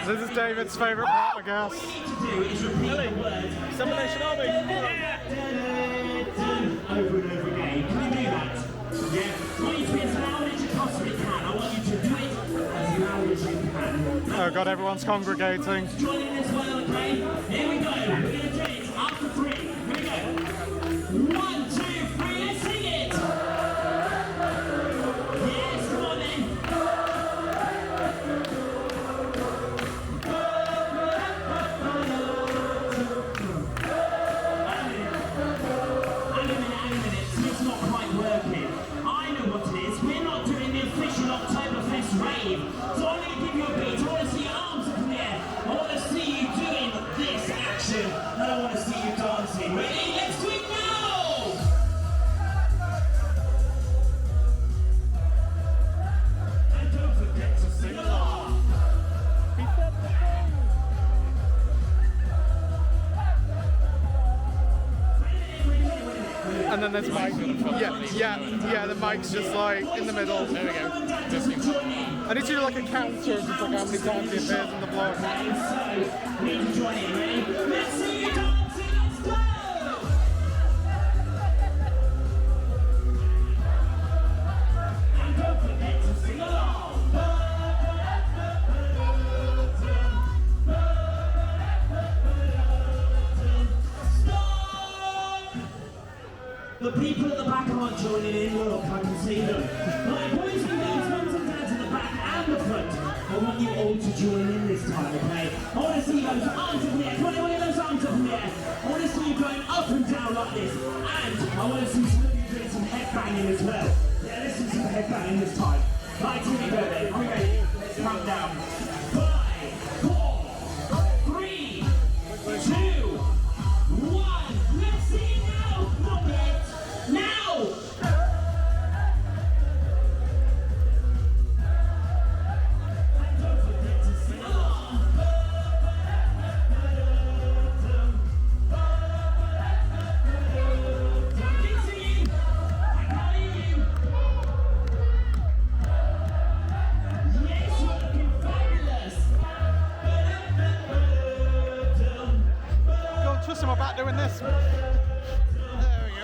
This is David's favourite part, I guess. All you need to do is repeat the words. Simulation Army. Over and over again. Can you do that? Yeah. I want you to be as loud as you possibly can. I want you to do it as loud as you can. Oh god, everyone's congregating. Join in as well, okay? Here we go. We're going to do it after 3. Here we go. 1, 2, 3, let's sing it. Yes, come on then. Hang a minute. It's not quite working. I know what it is. We're not doing the official Oktoberfest rave. So I'm going to give you a beat. I want to see your arms up in the air. I want to see you doing this action. And I want to see you dancing. Ready? Let's do it now! And don't forget to sing along. And then there's Mike. Yeah, the mic's just like in the middle. There we go. I need to do like a counter of just like how many times he appears in the vlog. We need to join in, ready? Let's see you dancing, let's go! And don't forget to sing along. Stop! The people at the back aren't joining in, look, I can see them. Right, boys and girls, mums and dads at the back and the front. I want you all to join in this time, okay? I want to see those arms up in the air. Come on, I want to get those arms up in the air. I want to see you going up and down like this. And I want to see some of you doing some headbanging as well. Yeah, let's do some headbanging this time. Right, here we go then. Are we ready? Let's count down. 5, 4, 3, 2, 1. Let's see it now. Not yet. Now! And don't forget to sing along. Keep singing. I can't hear you. Yes, you're looking fabulous. Don't twist my back doing this. There we go.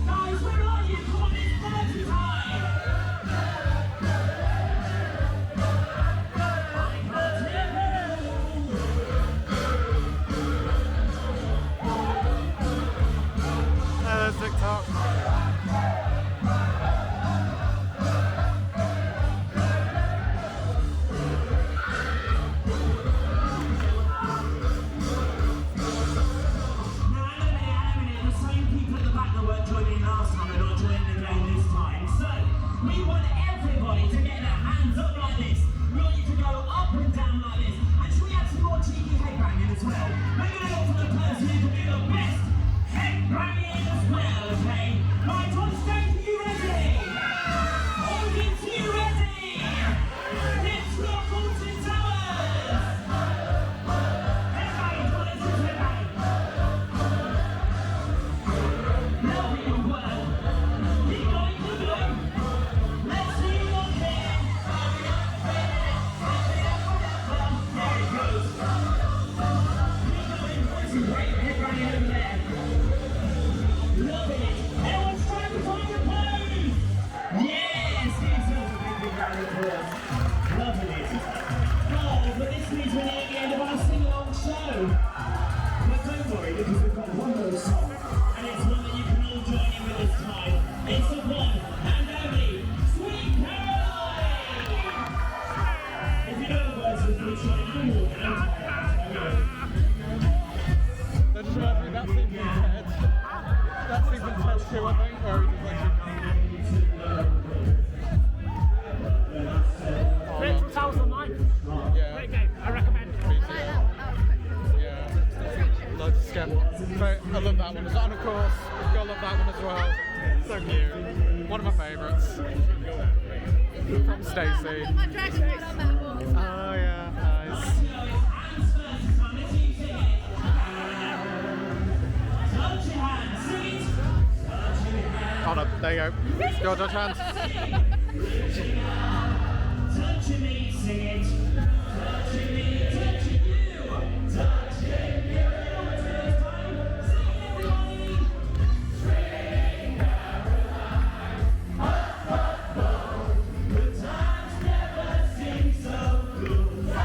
Guys, where are you? Come on, it's party time! There's TikTok. We want everybody to get their hands up like this. We want you to go up and down like this. And should we have some more cheeky headbanging as well? We're going to look for the person who can do the best headbanging as well, okay? Right, on stage, are you ready? Audience, are you ready? Let's rock Alton Towers! Headbanging, come on, let's do some headbanging. Lovely work. Keep going, keep going. Let's see you on there. There it goes. Keep going, boys and great headbanging over there. Loving it. Everyone's trying to find your pose. Yes, give yourself a big round of applause. Loving it. Oh, but this means we're near the end of our sing-along show. But don't worry, because we've got one more song, and it's one that you can all join in with this time. It's the one and only Sweet Caroline! If you know the words of the song, you will know. That's right, that's even Ted. That's even Ted too, I think. Or Played 2009. yeah. Great game. I recommend. Yeah. Loads of scam. I love that one. Is that on of course, you've got to love that one as well. So cute. One of my favourites. From Stacey. My dragon ride on that one. Oh yeah, nice. Hold up, there you go. Go touch hands. Touching me, sing it. Touching me, touching you. Touching you. Good times never seem so good.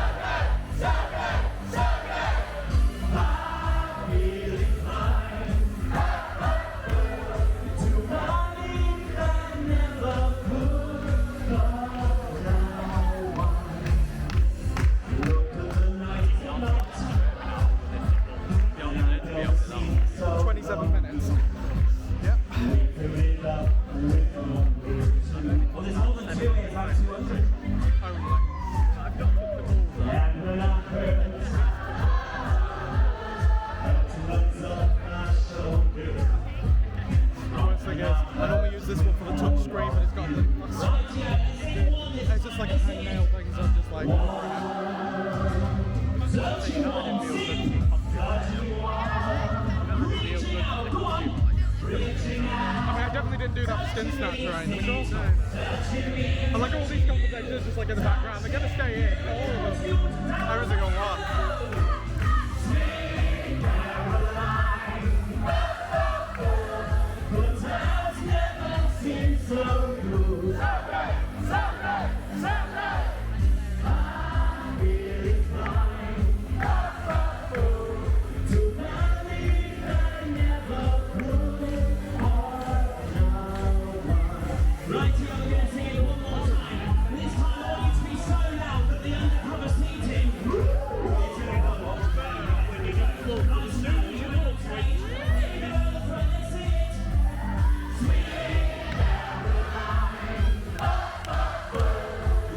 I'm feeling fine. To believe that never could. Look at the night tonight. 27 minutes. Yep. Well, there's more than 2 here, it's like 200. Only. And when I heard tugs off my shoulder, The worst thing is, I normally use this one for the touch screen, but it's got the. It's just like a hangnail thing, so I'm just like. I definitely didn't do that for Skin Snatcher or anything. I like all these conversations just like in the background. They're gonna stay in, all of them. Every single one. good times never seem so good. I'm feeling fine. To believe I never could. Right, here, I'm going to sing it one more time. This time I want you to be so loud that the undercover seating. Nice new, you know, sweet.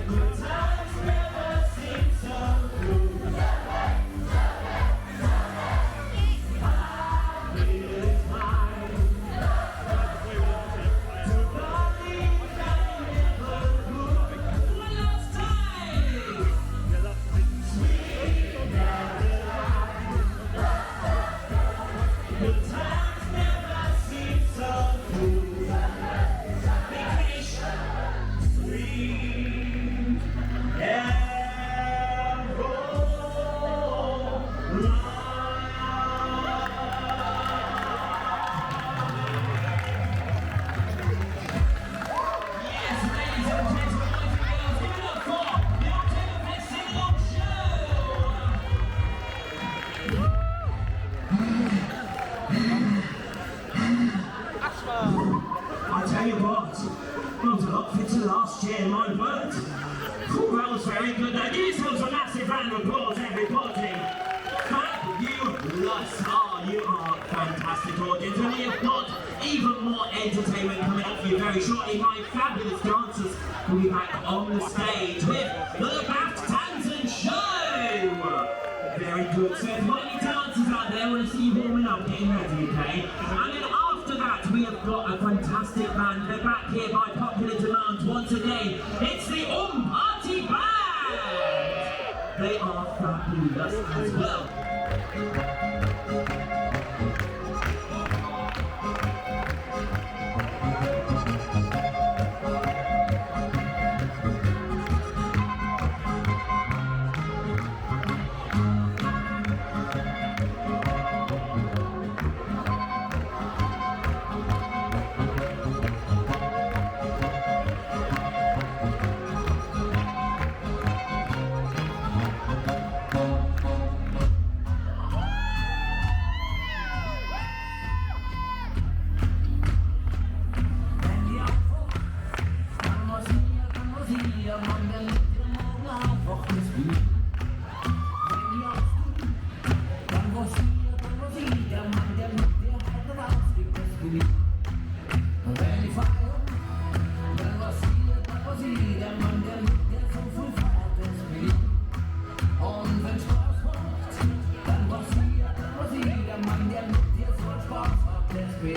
Good times never seem so good. I'm feeling fine. To believe I never could. One last time. Sweet Caroline. Good times never seem so good. Big fish. Sweet Yes, ladies and gentlemen, boys and girls, give it up for the Oktoberfest sing-along show. I tell you what, I was a lot fitter last year, my word. Ooh, that was very good. Now give yourselves a massive round of applause, everybody. Fabulous. Oh, you are a fantastic audience. And we have got even more entertainment coming up for you very shortly. My fabulous dancers will be back on the stage with the Baft Tanzan Show. Very good. So if you've got any dancers out there, I want to see you warming up, getting ready, okay? And then after that, we have got a fantastic band. They're back here by popular demand once again. It's the Party Band. They are fabulous as well. I've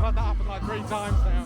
had that happen like 3 times now.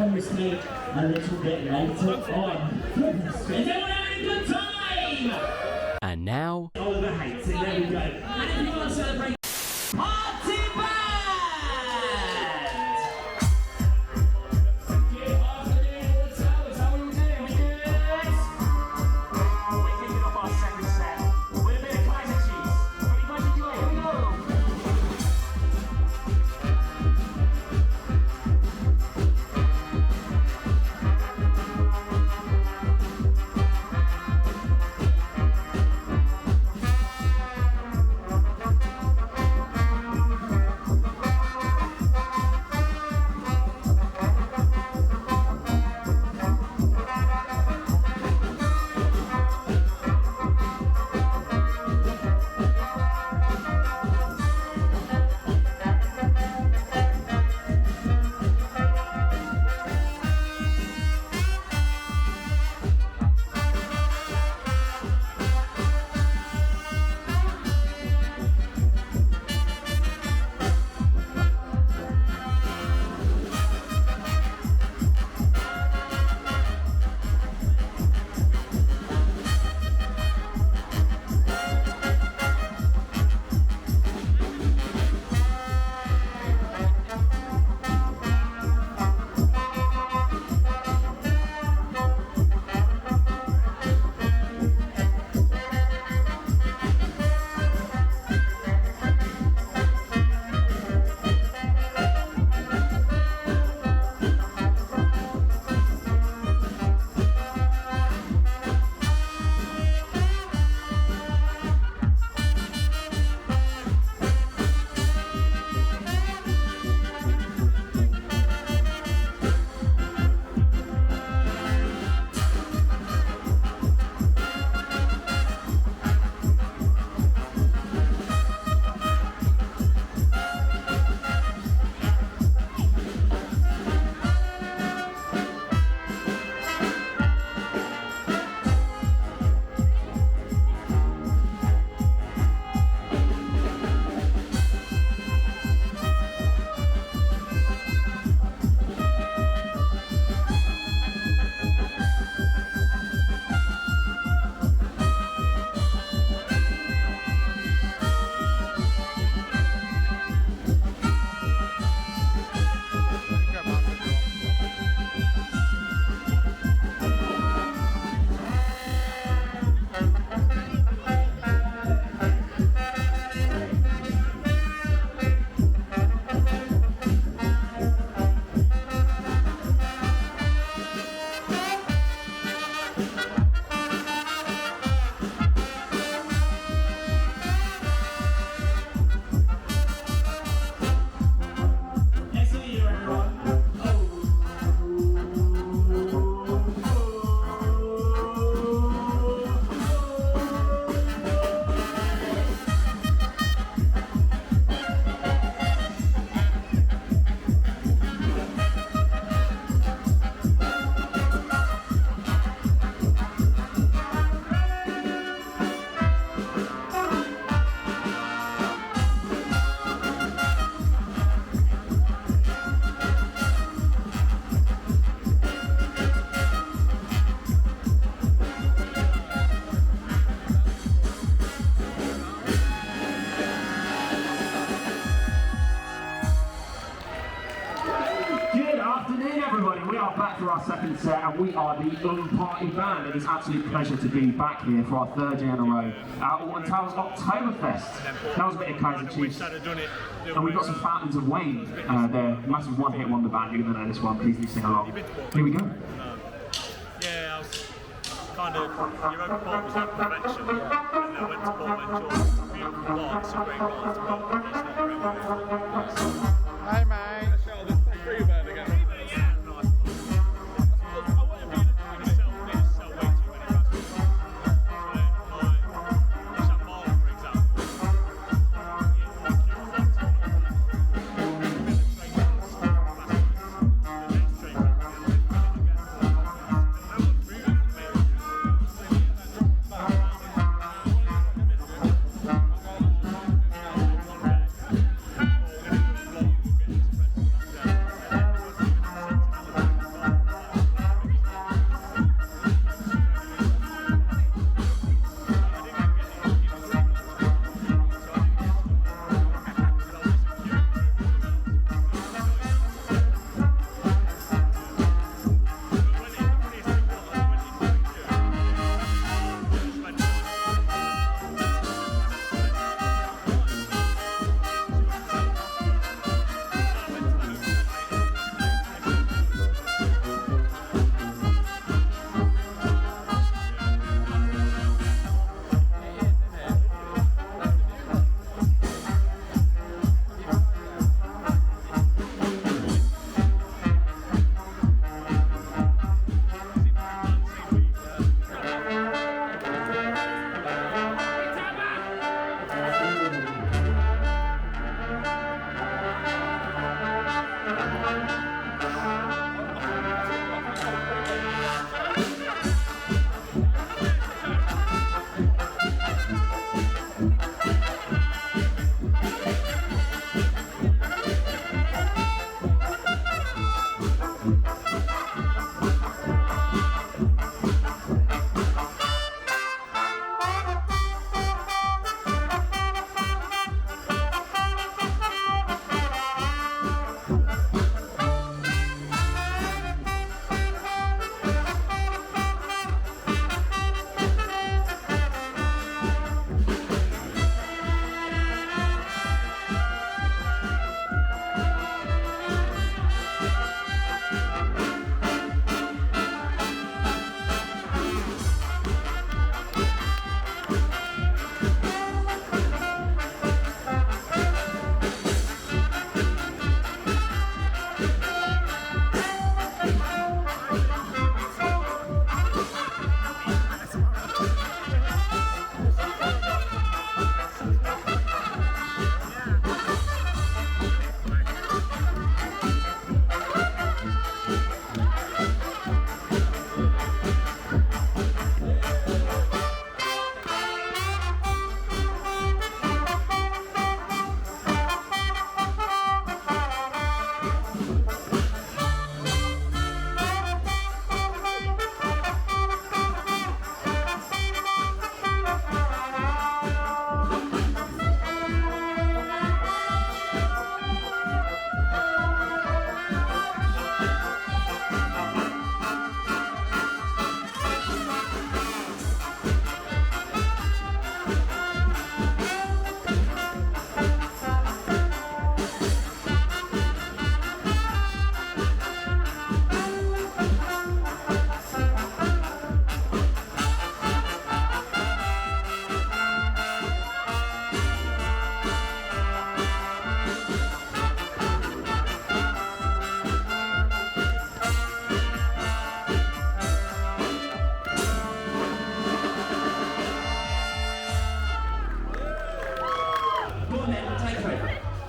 on with me a little bit later on. Is everyone having a good time? And now, Oliver hates it, there we go. And if you want to celebrate, Party Band! Good afternoon, what's up? How are we doing? We good? We're kicking off our second set with a bit of Kaiser cheese. Hope you guys enjoy it. Here we go. For our second set, and we are the Party Band. It is an absolute pleasure to be back here for our third year in a row at Alton Oktoberfest. That was a bit of Kaiser Chiefs. And we've got some Fountains of Wayne. They're a massive one-hit wonder band. You're going to know this one. Please do sing along. Here we go. Yeah, I was kind of, your own part was at perfection. And I went to Portland, beautiful bar, some great bars to go. Hey, mate.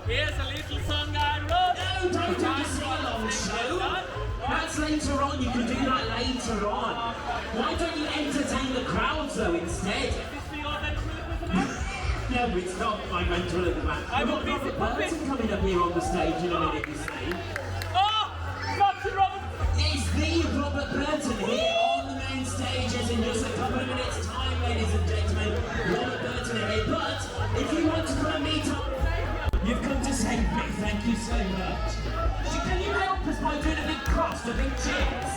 Here's a little song I wrote. No, don't do the sing-along show. That's later on. You can do that later on. Why don't you entertain the crowds though instead? No, it's not my ventriloquist man. I've got Robert Burton coming up here on the stage in a minute, you see. Oh! Dr. Robert! It's the Robert Burton here on the main stage, as in just a couple of minutes' time, ladies and gentlemen. Robert Burton here. But if you want to come and meet up, you've come to save me. Thank you so much. Can you help us by doing a big cross, a big cheers?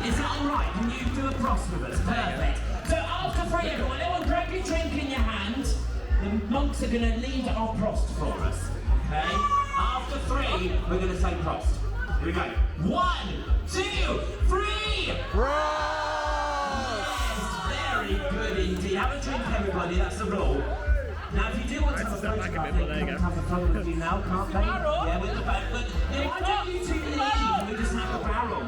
Is that alright? Can you do a cross with us? Perfect. So after three, everyone, grab your drink in your hand. The monks are going to lead our prost for us. Okay? After three, we're going to say prost. Here we go. 1, 2, 3! Prost! Yes, very good indeed. Have a drink, everybody. That's the rule. Now, if you do want to have a photograph, they can have a photo with you now, can't they? Yeah, with the barrel. But why don't you two leave and we just have the barrel?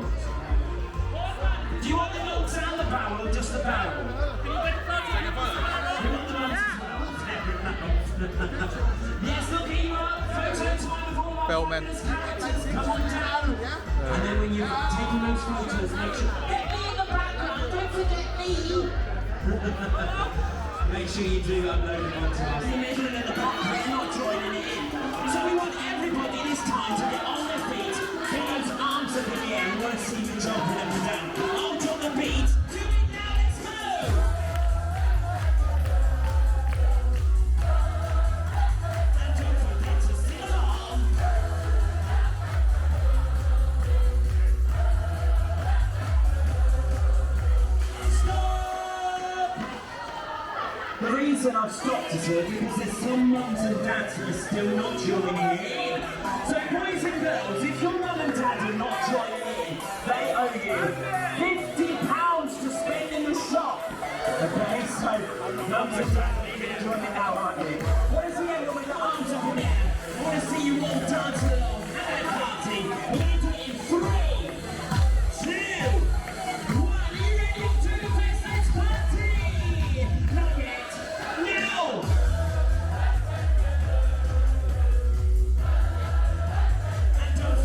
Do you want the monks and the barrel, or just the barrel? You want the monks as well? Yes, look, you up. Photo time of all our Filming. characters. Come on down. And then when you're taking those photos, make sure. Get me in the background, don't forget me. Make sure you do upload it onto us. The middle and the back is not joining it in. So we want everybody this time to get on their feet, put those arms up in the air, and want to see you jumping up and down. I'll drop the beat. Do it now, let's go! And don't forget to sing along. Stop! The reason I've stopped it here because there's some mums and dads who are still not joining in. So boys and girls, if your mum and dad are not joining in, they owe you £50 to spend in the shop. Okay, so mums and dads, you're going to join me now, aren't you? What is the end with the arms up in the air? I want to see you all dance along, have a party. We're going to do it in 3, 2, 1. Are you ready, Oktoberfest? Let's party! Not yet. Now! And don't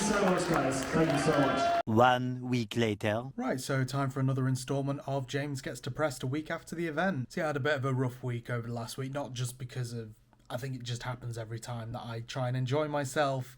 so much, guys. Thank you so much. 1 week later. Right, so time for another instalment of James Gets Depressed a week after the event. See, I had a bit of a rough week over the last week, not just because of, I think it just happens every time that I try and enjoy myself.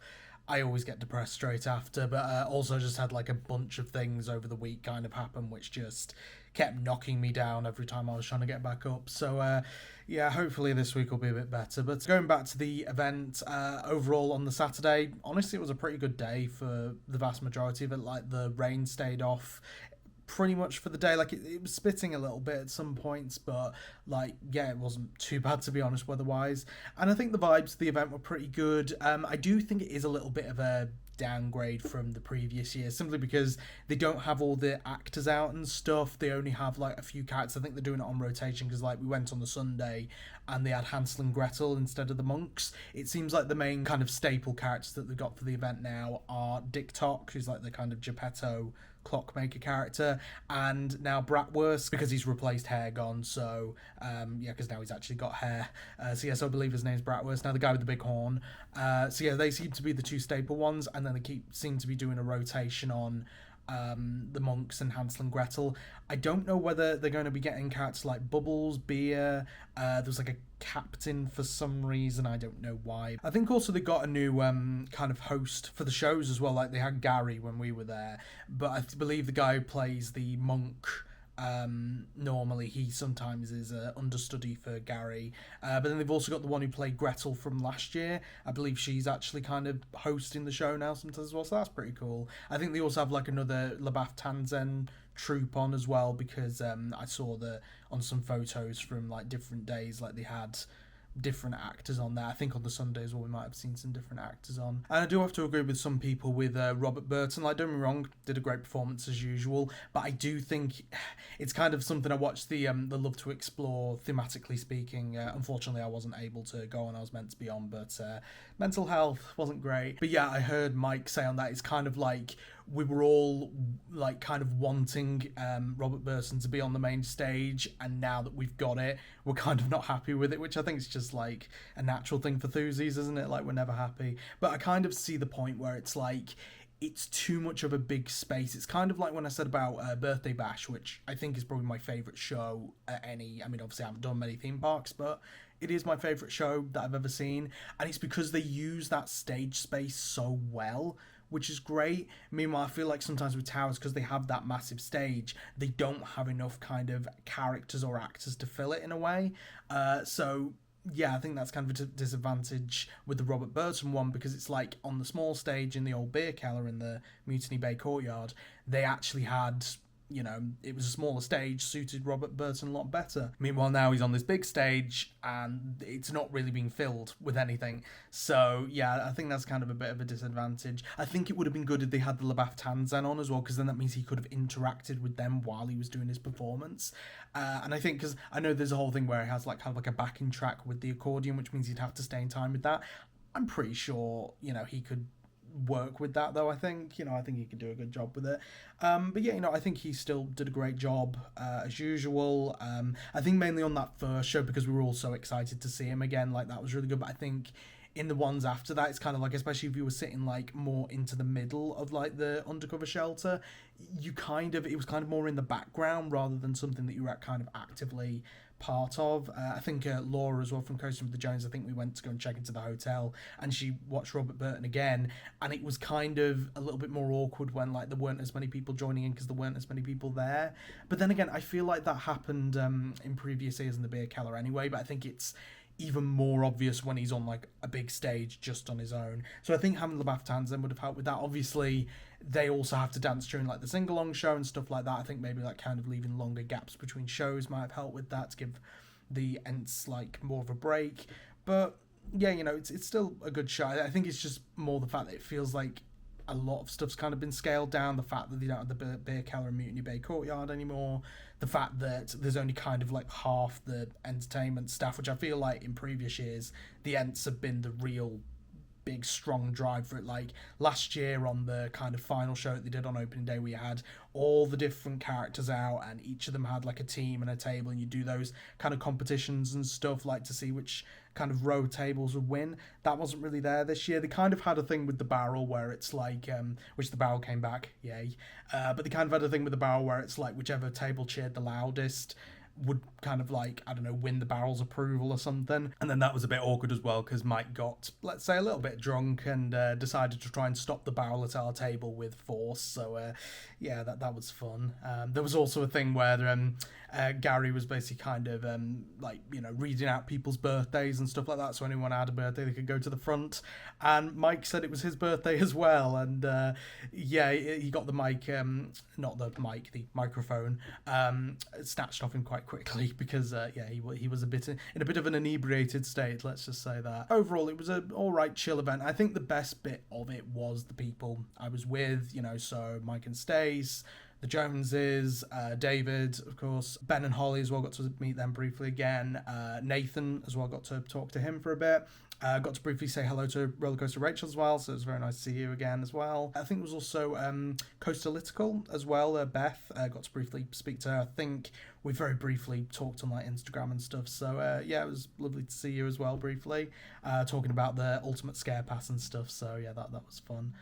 I always get depressed straight after, but also just had like a bunch of things over the week kind of happen which just kept knocking me down every time I was trying to get back up. So yeah, hopefully this week will be a bit better. But going back to the event, overall on the Saturday, honestly it was a pretty good day for the vast majority of it. Like the rain stayed off pretty much for the day. Like it was spitting a little bit at some points, but like yeah, it wasn't too bad to be honest weather-wise. And I think the vibes of the event were pretty good. I do think it is a little bit of a downgrade from the previous year, simply because they don't have all the actors out and stuff. They only have like a few characters. I think they're doing it on rotation because like we went on the Sunday and they had Hansel and Gretel instead of the monks. It seems like the main kind of staple characters that they've got for the event now are Dick Tock, who's like the kind of Geppetto clockmaker character, and now Bratwurst because he's replaced Hairgon. So yeah, because now he's actually got hair. So yes, I believe his name's Bratwurst now, the guy with the big horn. So yeah, they seem to be the two staple ones, and then they seem to be doing a rotation on the monks and Hansel and Gretel. I don't know whether they're going to be getting characters like Bubbles, Beer. There's like a captain for some reason, I don't know why. I think also they got a new kind of host for the shows as well. Like they had Gary when we were there, but I believe the guy who plays the monk, normally he sometimes is an understudy for Gary, but then they've also got the one who played Gretel from last year. I believe she's actually kind of hosting the show now sometimes as well, so that's pretty cool. I think they also have like another Labath Tanzen troupe on as well, because I saw on some photos from like different days, like they had different actors on there. I think on the Sundays we might have seen some different actors on. And I do have to agree with some people with Robert Burton. Like, don't get me wrong, did a great performance as usual, but I do think it's kind of something I watched the Love to Explore, thematically speaking. Unfortunately I wasn't able to go on, I was meant to be on, but mental health wasn't great. But yeah, I heard Mike say on that, it's kind of like we were all like kind of wanting Robert Burton to be on the main stage, and now that we've got it, we're kind of not happy with it, which I think is just like a natural thing for Thuzies, isn't it? Like, we're never happy. But I kind of see the point where it's like it's too much of a big space. It's kind of like when I said about Birthday Bash, which I think is probably my favourite show at any... I mean, obviously I haven't done many theme parks, but it is my favourite show that I've ever seen. And it's because they use that stage space so well, which is great. Meanwhile, I feel like sometimes with Towers, because they have that massive stage, they don't have enough kind of characters or actors to fill it in a way. So yeah, I think that's kind of a disadvantage with the Robert Burton one, because it's like on the small stage in the old beer cellar in the Mutiny Bay courtyard, they actually had, you know, it was a smaller stage, suited Robert Burton a lot better. Meanwhile, now he's on this big stage and it's not really being filled with anything. So yeah, I think that's kind of a bit of a disadvantage. I think it would have been good if they had the Labath Tanzen on as well, because then that means he could have interacted with them while he was doing his performance. And I think, because I know there's a whole thing where he has like kind of like a backing track with the accordion, which means he'd have to stay in time with that. I'm pretty sure, you know, he could work with that though. I think, you know, I think he could do a good job with it. But yeah, you know, I think he still did a great job as usual. I think mainly on that first show, because we were all so excited to see him again, like that was really good. But I think in the ones after that, it's kind of like, especially if you were sitting like more into the middle of like the undercover shelter, it was kind of more in the background rather than something that you were kind of actively part of. I think Laura as well from Coasting with the Jones, I think we went to go and check into the hotel and she watched Robert Burton again, and it was kind of a little bit more awkward when like there weren't as many people joining in because there weren't as many people there. But then again, I feel like that happened in previous years in the beer cellar anyway, but I think it's even more obvious when he's on like a big stage just on his own. So I think having Labath Tanzen would have helped with that. Obviously they also have to dance during like the sing-along show and stuff like that. I think maybe like kind of leaving longer gaps between shows might have helped with that, to give the Ents like more of a break. But yeah, you know, it's still a good show. I think it's just more the fact that it feels like a lot of stuff's kind of been scaled down. The fact that they don't have the beer cellar and Mutiny Bay courtyard anymore. The fact that there's only kind of like half the entertainment staff, which I feel like in previous years the Ents have been the real big strong drive for it. Like last year on the kind of final show that they did on opening day, we had all the different characters out and each of them had like a team and a table, and you do those kind of competitions and stuff like to see which kind of row tables would win. That wasn't really there this year. They kind of had a thing with the barrel where it's like, which the barrel came back, yay. But they kind of had a thing with the barrel where it's like whichever table cheered the loudest would kind of like, I don't know, win the barrel's approval or something. And then that was a bit awkward as well because Mike got, let's say, a little bit drunk and decided to try and stop the barrel at our table with force. So yeah, that was fun. There was also a thing where Gary was basically kind of like, you know, reading out people's birthdays and stuff like that. So anyone had a birthday, they could go to the front. And Mike said it was his birthday as well. And yeah, he got the mic, not the mic, the microphone, snatched off him quite quickly because yeah, he was in a bit of an inebriated state, let's just say that. Overall, it was an alright chill event. I think the best bit of it was the people I was with, you know, so Mike and Stace, the Joneses, David, of course, Ben and Holly as well, got to meet them briefly again. Nathan as well, got to talk to him for a bit. Got to briefly say hello to Rollercoaster Rachel as well, so it was very nice to see you again as well. I think it was also Coastalytical as well, Beth, got to briefly speak to her. I think we very briefly talked on like Instagram and stuff, so yeah, it was lovely to see you as well briefly, talking about the Ultimate Scare Pass and stuff, so yeah, that was fun.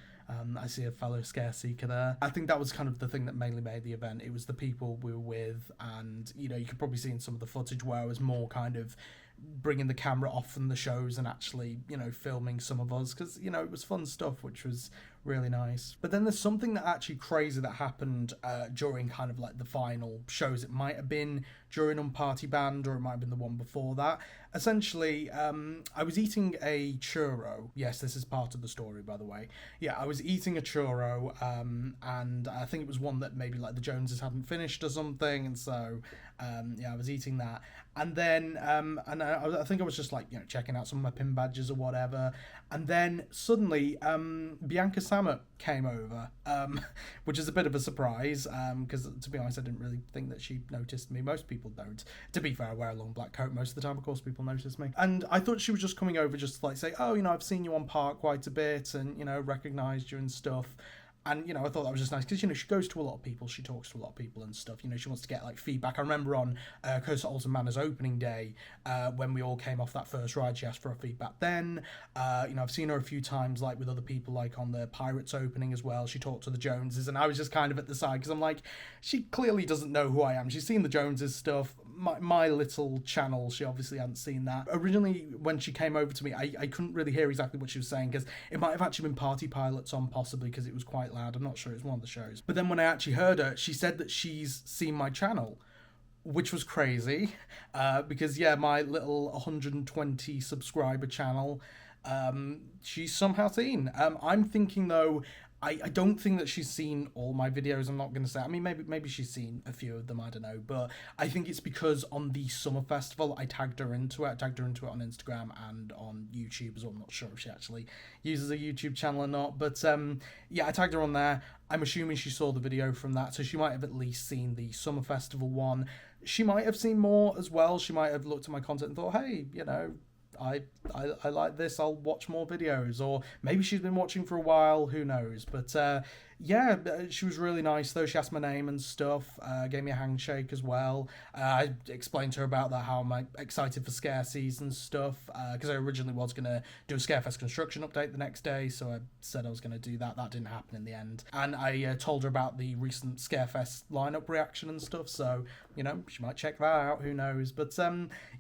I see a fellow scare seeker there. I think that was kind of the thing that mainly made the event. It was the people we were with, and you know, you could probably see in some of the footage where I was more kind of bringing the camera off from the shows and actually, you know, filming some of us, because, you know, it was fun stuff, which was really nice. But then there's something that actually crazy that happened during kind of like the final shows. It might have been during Unparty Band, or it might have been the one before that. Essentially, I was eating a churro. Yes, this is part of the story, by the way. Yeah, I was eating a churro, and I think it was one that maybe like the Joneses hadn't finished or something, and so yeah, I was eating that. And then, I think I was just like, you know, checking out some of my pin badges or whatever. And then suddenly, Bianca Samet came over, which is a bit of a surprise, because to be honest, I didn't really think that she noticed me. Most people don't. To be fair, I wear a long black coat most of the time. Of course, people notice me. And I thought she was just coming over just to like say, oh, you know, I've seen you on Park quite a bit and, you know, recognised you and stuff. And, you know, I thought that was just nice because, you know, she goes to a lot of people, she talks to a lot of people and stuff, you know, she wants to get, like, feedback. I remember on Coaster Alton Manor's opening day, when we all came off that first ride, she asked for our feedback then. You know, I've seen her a few times, like, with other people, like, on the Pirates opening as well. She talked to the Joneses, and I was just kind of at the side because I'm like, she clearly doesn't know who I am. She's seen the Joneses stuff. My little channel, she obviously hadn't seen that. Originally, when she came over to me, I couldn't really hear exactly what she was saying because it might have actually been Party Pilots on, possibly, because it was quite loud. I'm not sure, it was one of the shows. But then when I actually heard her, she said that she's seen my channel, which was crazy, because yeah, my little 120 subscriber channel, she's somehow seen. I'm thinking though, I don't think that she's seen all my videos. I'm not going to say. I mean, maybe she's seen a few of them. I don't know. But I think it's because on the summer festival, I tagged her into it. I tagged her into it on Instagram and on YouTube as well. I'm not sure if she actually uses a YouTube channel or not. But yeah, I tagged her on there. I'm assuming she saw the video from that. So she might have at least seen the summer festival one. She might have seen more as well. She might have looked at my content and thought, hey, you know, I like this, I'll watch more videos. Or maybe she's been watching for a while, who knows. But yeah, she was really nice though. She asked my name and stuff, gave me a handshake as well. I explained to her about that, how I'm excited for Scare Season stuff, because I originally was going to do a Scarefest construction update the next day, so I said I was going to do that. That didn't happen in the end. And I told her about the recent Scarefest lineup reaction and stuff, so, you know, she might check that out, who knows. But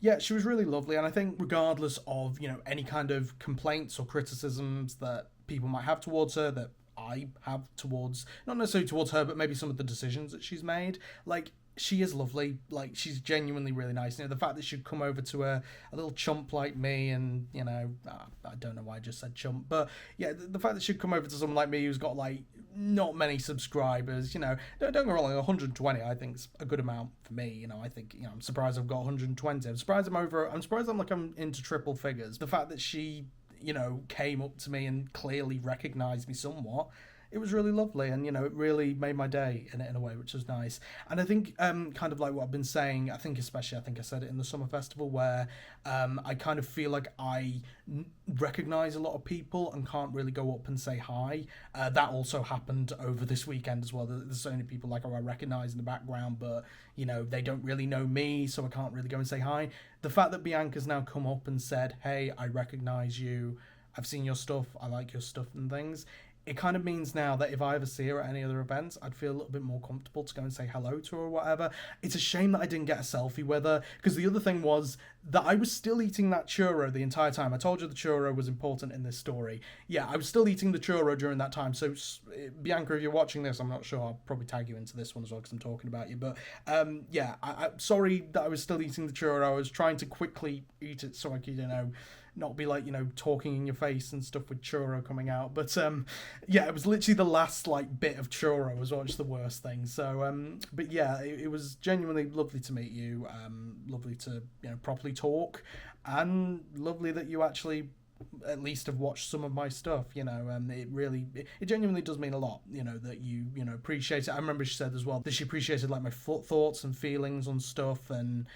yeah, she was really lovely, and I think regardless of, you know, any kind of complaints or criticisms that people might have towards her, that I have towards, not necessarily towards her, but maybe some of the decisions that she's made, like, she is lovely. Like, she's genuinely really nice. You know, the fact that she'd come over to a little chump like me, and, you know, I don't know why I just said chump, but yeah, the fact that she'd come over to someone like me who's got, like, not many subscribers, you know, don't get me wrong, like 120 I think is a good amount for me. You know, I think, you know, I'm surprised I've got 120. I'm surprised I'm into triple figures. The fact that she, you know, came up to me and clearly recognized me somewhat it was really lovely, and it really made my day in a way, which was nice. And I think kind of like what I've been saying, I think I said it in the summer festival, where I kind of feel like I recognize a lot of people and can't really go up and say hi. That also happened over this weekend as well. There's so many people like I recognize in the background, but they don't really know me, so I can't really go and say hi. The fact that Bianca's now come up and said, hey, I recognize you, I've seen your stuff, I like your stuff and things, it kind of means now that if I ever see her at any other events, I'd feel a little bit more comfortable to go and say hello to her or whatever. It's a shame that I didn't get a selfie with her, because the other thing was that I was still eating that churro the entire time. I told you the churro was important in this story. Yeah, I was still eating the churro during that time. So, Bianca, if you're watching this, I'm not sure, I'll probably tag you into this one as well because I'm talking about you. But, yeah, I'm sorry that I was still eating the churro. I was trying to quickly eat it so I could, not be like, talking in your face and stuff with churro coming out. But yeah, it was literally the last like bit of churro as well, which is the worst thing. So but yeah, it was genuinely lovely to meet you, lovely to properly talk, and lovely that you actually at least have watched some of my stuff. It genuinely does mean a lot, that you appreciate it. I remember she said as well that she appreciated like my thoughts and feelings on stuff, and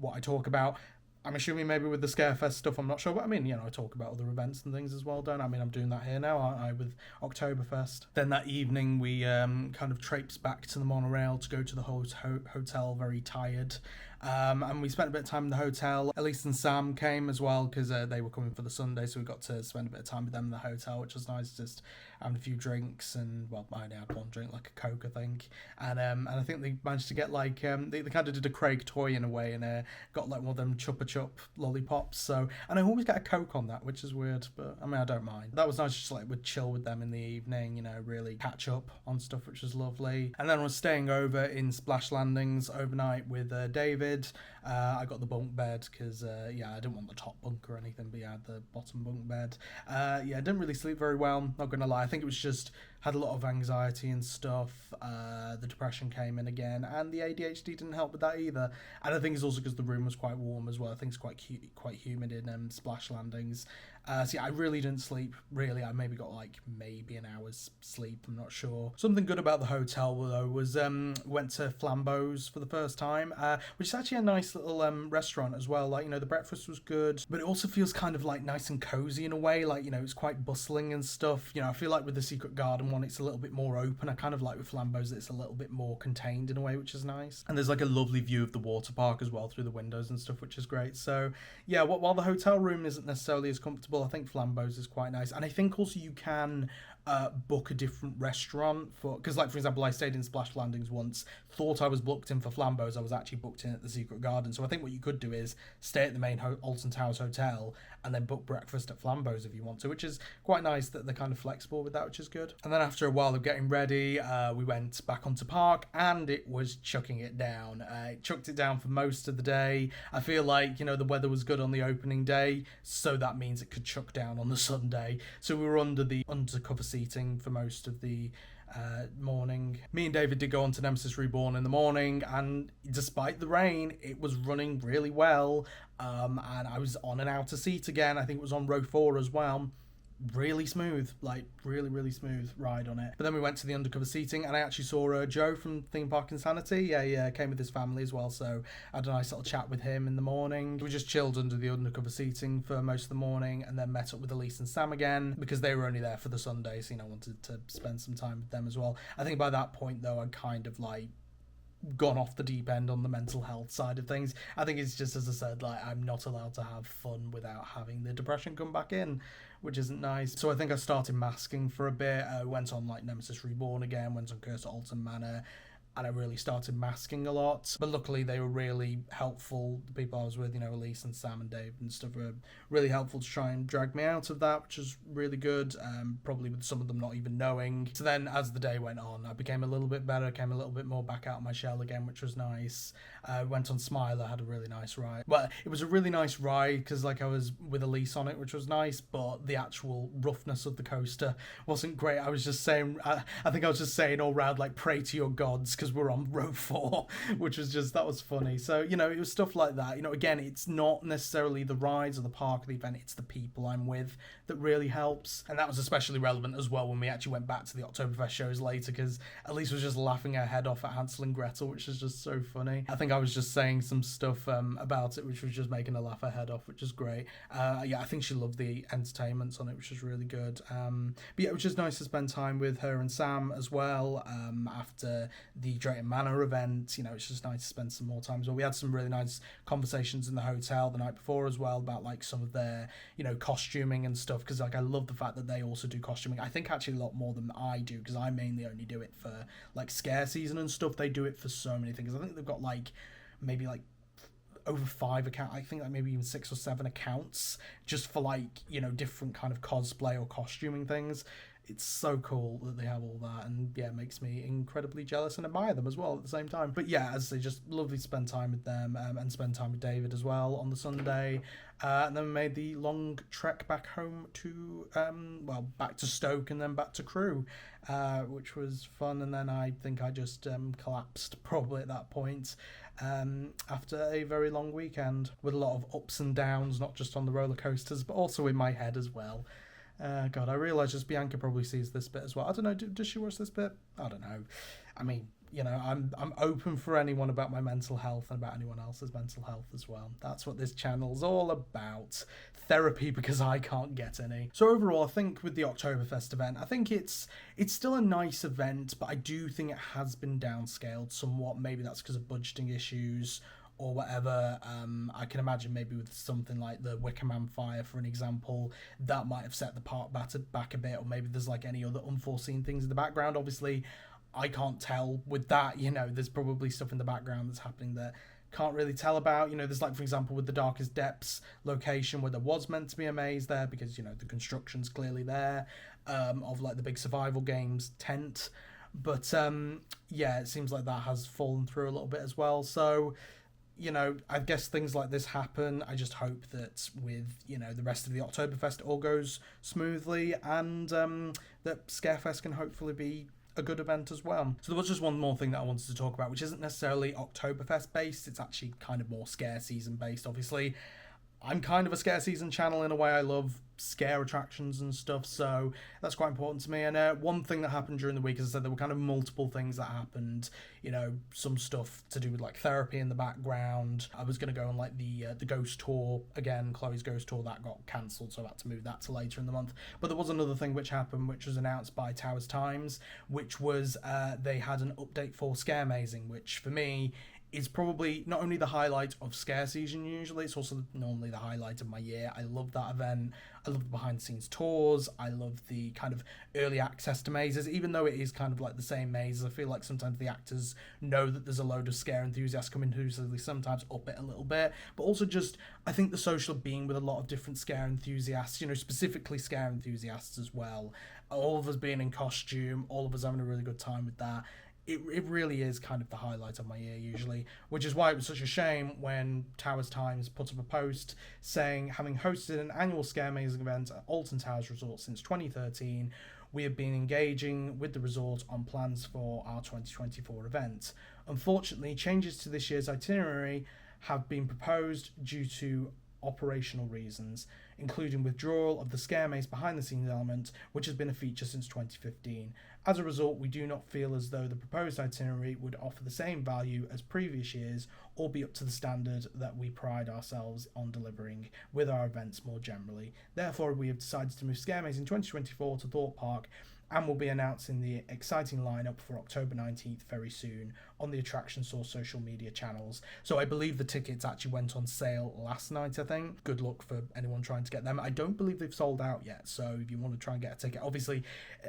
what I talk about. I'm assuming maybe with the Scarefest stuff, I'm not sure, but I mean, I talk about other events and things as well, don't I? I mean, I'm doing that here now, aren't I, with Oktoberfest. Then that evening, we kind of traipsed back to the monorail to go to the hotel, very tired. And we spent a bit of time in the hotel. Elise and Sam came as well, because they were coming for the Sunday, so we got to spend a bit of time with them in the hotel, which was nice, just having a few drinks, and, well, I only had one drink, like a Coke, I think. And I think they managed to get, like, they kind of did a Craig toy in a way, and got, like, one of them Chupa Chup lollipops, so, and I always get a Coke on that, which is weird, but, I mean, I don't mind. That was nice, just, like, we'd chill with them in the evening, really catch up on stuff, which was lovely. And then I was staying over in Splash Landings overnight with David. I got the bunk bed because, yeah, I didn't want the top bunk or anything, but yeah, I had the bottom bunk bed. Yeah, I didn't really sleep very well, not gonna lie. I think it was just, had a lot of anxiety and stuff. The depression came in again, and the ADHD didn't help with that either. And I think it's also because the room was quite warm as well. I think it's quite humid in Splash Landings. So yeah, I really didn't sleep, really. I maybe got like an hour's sleep, I'm not sure. Something good about the hotel though was went to Flambeau's for the first time, which is actually a nice little restaurant as well. Like, the breakfast was good, but it also feels kind of like nice and cozy in a way. Like, it's quite bustling and stuff. I feel like with the Secret Garden one, it's a little bit more open. I kind of like with Flambeau's that it's a little bit more contained in a way, which is nice. And there's like a lovely view of the water park as well through the windows and stuff, which is great. So yeah, while the hotel room isn't necessarily as comfortable, I think Flambeau's is quite nice. And I think also you can book a different restaurant because, like, for example, I stayed in Splash Landings once, thought I was booked in for Flambeau's, I was actually booked in at the Secret Garden. So I think what you could do is stay at the main Alton Towers Hotel and then book breakfast at Flambeau's if you want to, which is quite nice that they're kind of flexible with that, which is good. And then after a while of getting ready, we went back onto Park, and it was chucking it down. It chucked it down for most of the day. I feel like, the weather was good on the opening day, so that means it could chuck down on the Sunday. So we were under the undercover seating for most of the morning. Me and David did go on to Nemesis Reborn in the morning, and despite the rain, it was running really well. And I was on an outer seat again. I think it was on row 4 as well. Really smooth, like really smooth ride on it. But then we went to the undercover seating, and I actually saw Joe from Theme Park Insanity. Yeah, came with his family as well, so I had a nice little chat with him in the morning. We just chilled under the undercover seating for most of the morning, and then met up with Elise and Sam again because they were only there for the Sunday, so I wanted to spend some time with them as well. I think by that point though, I'd kind of like gone off the deep end on the mental health side of things. I think it's just, as I said, like, I'm not allowed to have fun without having the depression come back in, which isn't nice. So I think I started masking for a bit. I went on like Nemesis Reborn again, went on Curse at Alton Manor, and I really started masking a lot. But luckily they were really helpful. The people I was with, Elise and Sam and Dave and stuff, were really helpful to try and drag me out of that, which was really good, probably with some of them not even knowing. So then as the day went on, I became a little bit better, came a little bit more back out of my shell again, which was nice. Went on Smiler, had a really nice ride. Well, it was a really nice ride because like I was with Elise on it, which was nice, but the actual roughness of the coaster wasn't great. I was just saying, I think I was just saying all round, like, pray to your gods, because we're on row 4, which was just, that was funny. So, you know, it was stuff like that. You know, again, it's not necessarily the rides or the park of the event, it's the people I'm with that really helps. And that was especially relevant as well when we actually went back to the Oktoberfest shows later, because Elise was just laughing her head off at Hansel and Gretel, which is just so funny. I think I was just saying some stuff about it, which was just making her laugh her head off, which is great. Yeah, I think she loved the entertainments on it, which was really good. But yeah, it was just nice to spend time with her and Sam as well after the Drayton Manor event. You know, it's just nice to spend some more time as well. We had some really nice conversations in the hotel the night before as well about like some of their, you know, costuming and stuff, because like I love the fact that they also do costuming. I think actually a lot more than I do, because I mainly only do it for like scare season and stuff. They do it for so many things. I think they've got like maybe like over 5 accounts, I think like maybe even 6 or 7 accounts just for like, you know, different kind of cosplay or costuming things. It's so cool that they have all that, and yeah, it makes me incredibly jealous and admire them as well at the same time. But yeah, as I say, just lovely to spend time with them and spend time with David as well on the Sunday. And then we made the long trek back home to, well, back to Stoke and then back to Crewe, which was fun. And then I think I just collapsed probably at that point after a very long weekend with a lot of ups and downs, not just on the roller coasters, but also in my head as well. God, I realise just Bianca probably sees this bit as well. I don't know, does she watch this bit? I don't know. I mean, you know, I'm open for anyone about my mental health and about anyone else's mental health as well. That's what this channel's all about. Therapy, because I can't get any. So overall, I think with the Oktoberfest event, I think it's still a nice event, but I do think it has been downscaled somewhat. Maybe that's because of budgeting issues or whatever. I can imagine maybe with something like the Wicker Man fire, for an example, that might have set the park back a bit, or maybe there's like any other unforeseen things in the background. Obviously, I can't tell with that, you know, there's probably stuff in the background that's happening that can't really tell about. You know, there's like, for example, with the Darkest Depths location where there was meant to be a maze there because, you know, the construction's clearly there, of like the big survival games tent. But yeah, it seems like that has fallen through a little bit as well. So, you know, I guess things like this happen. I just hope that with, you know, the rest of the Oktoberfest all goes smoothly, and that Scarefest can hopefully be a good event as well. So there was just one more thing that I wanted to talk about, which isn't necessarily Oktoberfest based. It's actually kind of more scare season based. Obviously, I'm kind of a scare season channel in a way. I love scare attractions and stuff, so that's quite important to me. And one thing that happened during the week, as I said, there were kind of multiple things that happened. You know, some stuff to do with like therapy in the background. I was going to go on like the ghost tour again, Chloe's ghost tour, that got cancelled, so I had to move that to later in the month. But there was another thing which happened, which was announced by Towers Times, which was they had an update for Scaremazing, which for me is probably not only the highlight of scare season usually, it's also normally the highlight of my year. I love that event. I love the behind the scenes tours. I love the kind of early access to mazes, even though it is kind of like the same mazes. I feel like sometimes the actors know that there's a load of scare enthusiasts coming who sometimes up it a little bit, but also just, I think the social being with a lot of different scare enthusiasts, you know, specifically scare enthusiasts as well. All of us being in costume, all of us having a really good time with that. It really is kind of the highlight of my year usually, which is why it was such a shame when Towers Times put up a post saying, having hosted an annual Scaremazing event at Alton Towers Resort since 2013, we have been engaging with the resort on plans for our 2024 event. Unfortunately, changes to this year's itinerary have been proposed due to operational reasons, including withdrawal of the scare maze behind the scenes element, which has been a feature since 2015. As a result, we do not feel as though the proposed itinerary would offer the same value as previous years or be up to the standard that we pride ourselves on delivering with our events more generally. Therefore, we have decided to move Scaremazing 2024 to Thorpe Park, and will be announcing the exciting lineup for October 19th very soon on the Attraction Source social media channels. So I believe the tickets actually went on sale last night, I think. Good luck for anyone trying to get them. I don't believe they've sold out yet, so if you want to try and get a ticket, obviously,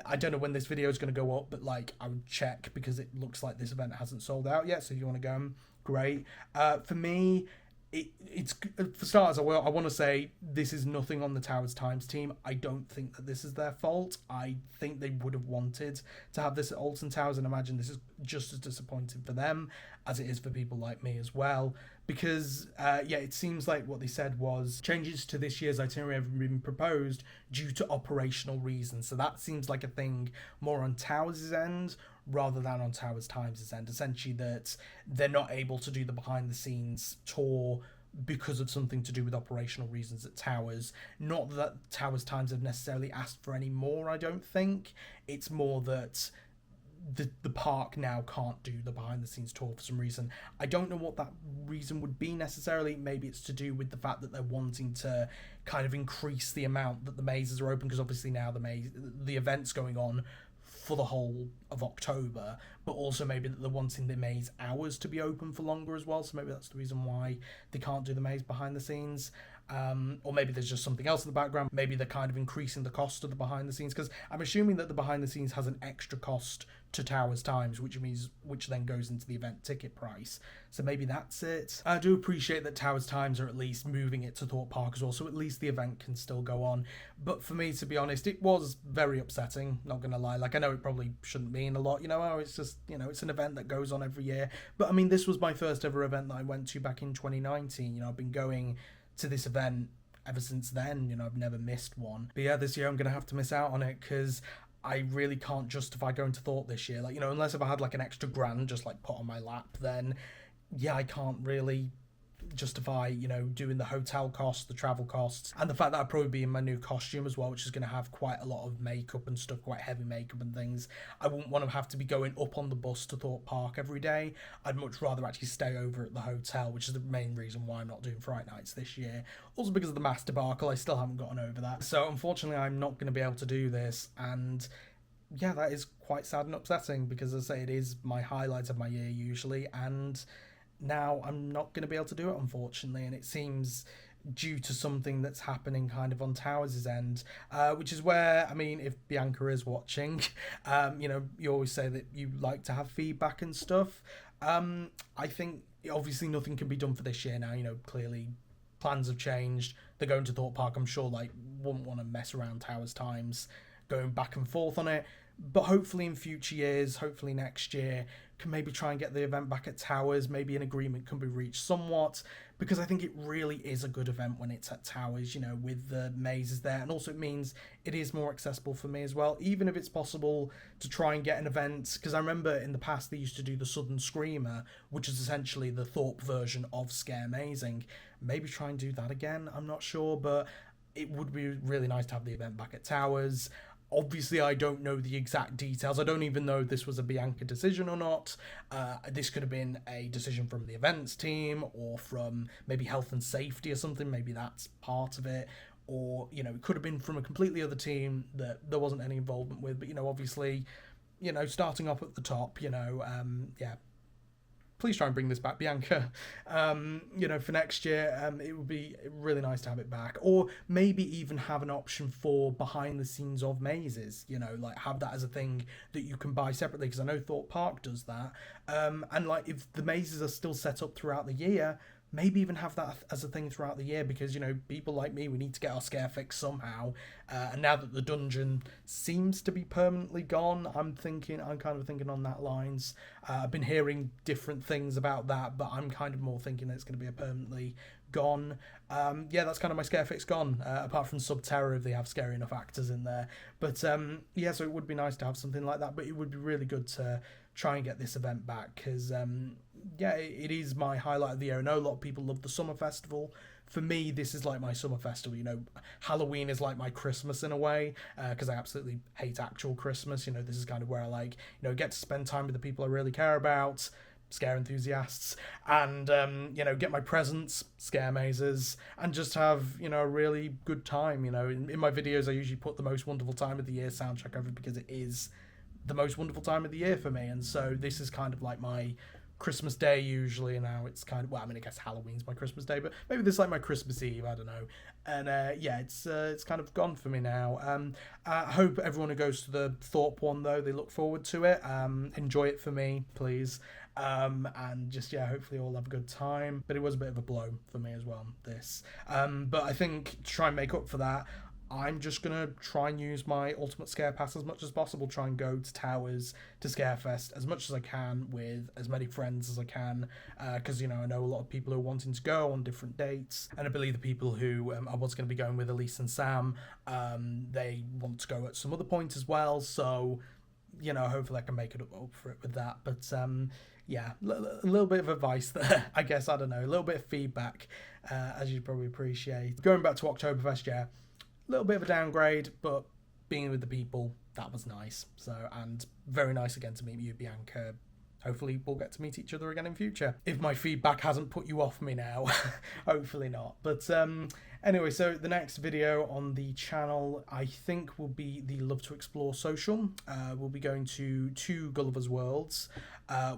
I don't know when this video is going to go up, but like, I would check, because it looks like this event hasn't sold out yet, so if you want to go, great. For me, it's for starters, I want to say this is nothing on the Towers Times team. I don't think that this is their fault. I think they would have wanted to have this at Alton Towers, and imagine this is just as disappointing for them as it is for people like me as well, because it seems like what they said was changes to this year's itinerary have been proposed due to operational reasons. So that seems like a thing more on Towers' end rather than on Towers Times' end. Essentially that they're not able to do the behind the scenes tour because of something to do with operational reasons at Towers. Not that Towers Times have necessarily asked for any more, I don't think. It's more that the park now can't do the behind the scenes tour for some reason. I don't know what that reason would be necessarily. Maybe it's to do with the fact that they're wanting to kind of increase the amount that the mazes are open, because obviously now the event's going on for the whole of October, but also maybe that they're wanting the maze hours to be open for longer as well, so maybe that's the reason why they can't do the maze behind the scenes. Or maybe there's just something else in the background. Maybe they're kind of increasing the cost of the behind the scenes, because I'm assuming that the behind the scenes has an extra cost to Towers Times, which then goes into the event ticket price. So maybe that's it. I do appreciate that Towers Times are at least moving it to Thorpe Park as well, so at least the event can still go on. But for me, to be honest, it was very upsetting, not gonna lie. Like, I know it probably shouldn't mean a lot, it's just, it's an event that goes on every year. But I mean, this was my first ever event that I went to back in 2019. I've been going to this event ever since then. I've never missed one. But yeah, this year I'm gonna have to miss out on it, because I really can't justify going to Thorpe this year. Unless if I had like an extra grand just like put on my lap, then yeah, I can't really justify, doing the hotel costs, the travel costs, and the fact that I'd probably be in my new costume as well, which is going to have quite a lot of makeup and stuff, quite heavy makeup and things. I wouldn't want to have to be going up on the bus to Thorpe Park every day. I'd much rather actually stay over at the hotel, which is the main reason why I'm not doing Fright Nights this year. Also because of the mass debacle, I still haven't gotten over that. So unfortunately, I'm not going to be able to do this, and yeah, that is quite sad and upsetting, because as I say, it is my highlight of my year usually, and now I'm not going to be able to do it, unfortunately, and it seems due to something that's happening kind of on Towers' end, which is where, I mean, if Bianca is watching, you always say that you like to have feedback and stuff. I think obviously nothing can be done for this year now. Clearly plans have changed. They're going to Thorpe Park. I'm sure wouldn't want to mess around Towers Times going back and forth on it. But hopefully in future years, hopefully next year, can maybe try and get the event back at Towers. Maybe an agreement can be reached somewhat, because I think it really is a good event when it's at Towers, with the mazes there. And also it means it is more accessible for me as well, even if it's possible to try and get an event, because I remember in the past they used to do the Southern Screamer, which is essentially the Thorpe version of Scaremazing. Maybe try and do that again, I'm not sure, but it would be really nice to have the event back at Towers. Obviously, I don't know the exact details. I don't even know if this was a Bianca decision or not. This could have been a decision from the events team, or from maybe health and safety or something. Maybe that's part of it. Or, it could have been from a completely other team that there wasn't any involvement with. But, obviously, starting up at the top, please try and bring this back, Bianca. For next year, it would be really nice to have it back. Or maybe even have an option for behind the scenes of mazes, have that as a thing that you can buy separately, because I know Thorpe Park does that. And if the mazes are still set up throughout the year, maybe even have that as a thing throughout the year, because, people like me, we need to get our scare fix somehow. And now that the dungeon seems to be permanently gone, I'm kind of thinking on that lines. I've been hearing different things about that, but I'm kind of more thinking that it's going to be a permanently gone. That's kind of my scare fix gone, apart from Subterra if they have scary enough actors in there. But so it would be nice to have something like that, but it would be really good to try and get this event back, because it is my highlight of the year. I know a lot of people love the summer festival. For me, this is like my summer festival. Halloween is like my Christmas in a way, because I absolutely hate actual Christmas. This is kind of where I get to spend time with the people I really care about, scare enthusiasts, and get my presents, scare mazes, and just have a really good time. In my videos I usually put the most wonderful time of the year soundtrack over, because it is the most wonderful time of the year for me. And so this is kind of like my Christmas Day usually, and now it's kind of, I guess Halloween's my Christmas Day, but maybe this is like my Christmas Eve, I don't know. And it's kind of gone for me now. I hope everyone who goes to the Thorpe one, though, they look forward to it. Enjoy it for me, please. And just, hopefully all have a good time. But it was a bit of a blow for me as well, this. But I think to try and make up for that, I'm just going to try and use my Ultimate Scare Pass as much as possible, try and go to Towers, to Scarefest as much as I can with as many friends as I can, because, you know, I know a lot of people who are wanting to go on different dates, and I believe the people who I was going to be going with, Elise and Sam, they want to go at some other point as well, so, you know, hopefully I can make it up for it with that. But yeah, a little bit of advice there, I guess. I don't know, a little bit of feedback, as you'd probably appreciate. Going back to Oktoberfest, yeah, a little bit of a downgrade, but being with the people, that was nice. So, and very nice again to meet you, Bianca. Hopefully we'll get to meet each other again in future. If my feedback hasn't put you off me now, hopefully not. But anyway, so the next video on the channel, I think, will be the Love to Explore social. We'll be going to 2 Gulliver's Worlds.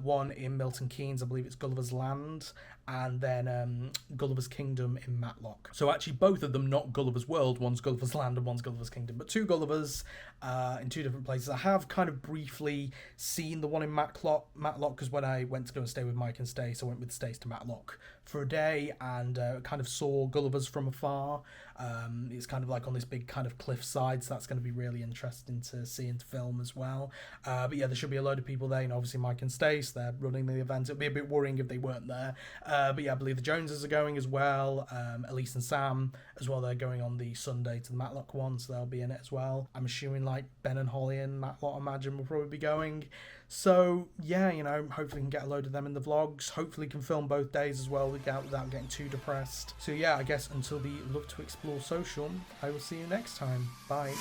One in Milton Keynes, I believe it's Gulliver's Land, and then Gulliver's Kingdom in Matlock. So actually both of them not Gulliver's World, one's Gulliver's Land and one's Gulliver's Kingdom, but 2 Gullivers in 2 different places. I have kind of briefly seen the one in Matlock, because when I went to go and stay with Mike and Stace, I went with Stace to Matlock for a day and kind of saw Gulliver's from afar. It's kind of like on this big kind of cliffside, so that's going to be really interesting to see and to film as well. But yeah, there should be a load of people there, you know, obviously Mike and Stace, they're running the event. It'd be a bit worrying if they weren't there. But yeah, I believe the Joneses are going as well, Elise and Sam as well, they're going on the Sunday to the Matlock one, so they'll be in it as well. I'm assuming like Ben and Holly and Matlock, I imagine, will probably be going. So yeah, you know, hopefully we can get a load of them in the vlogs, hopefully can film both days as well without getting too depressed. So yeah, I guess until the Love to Explore social, I will see you next time. Bye.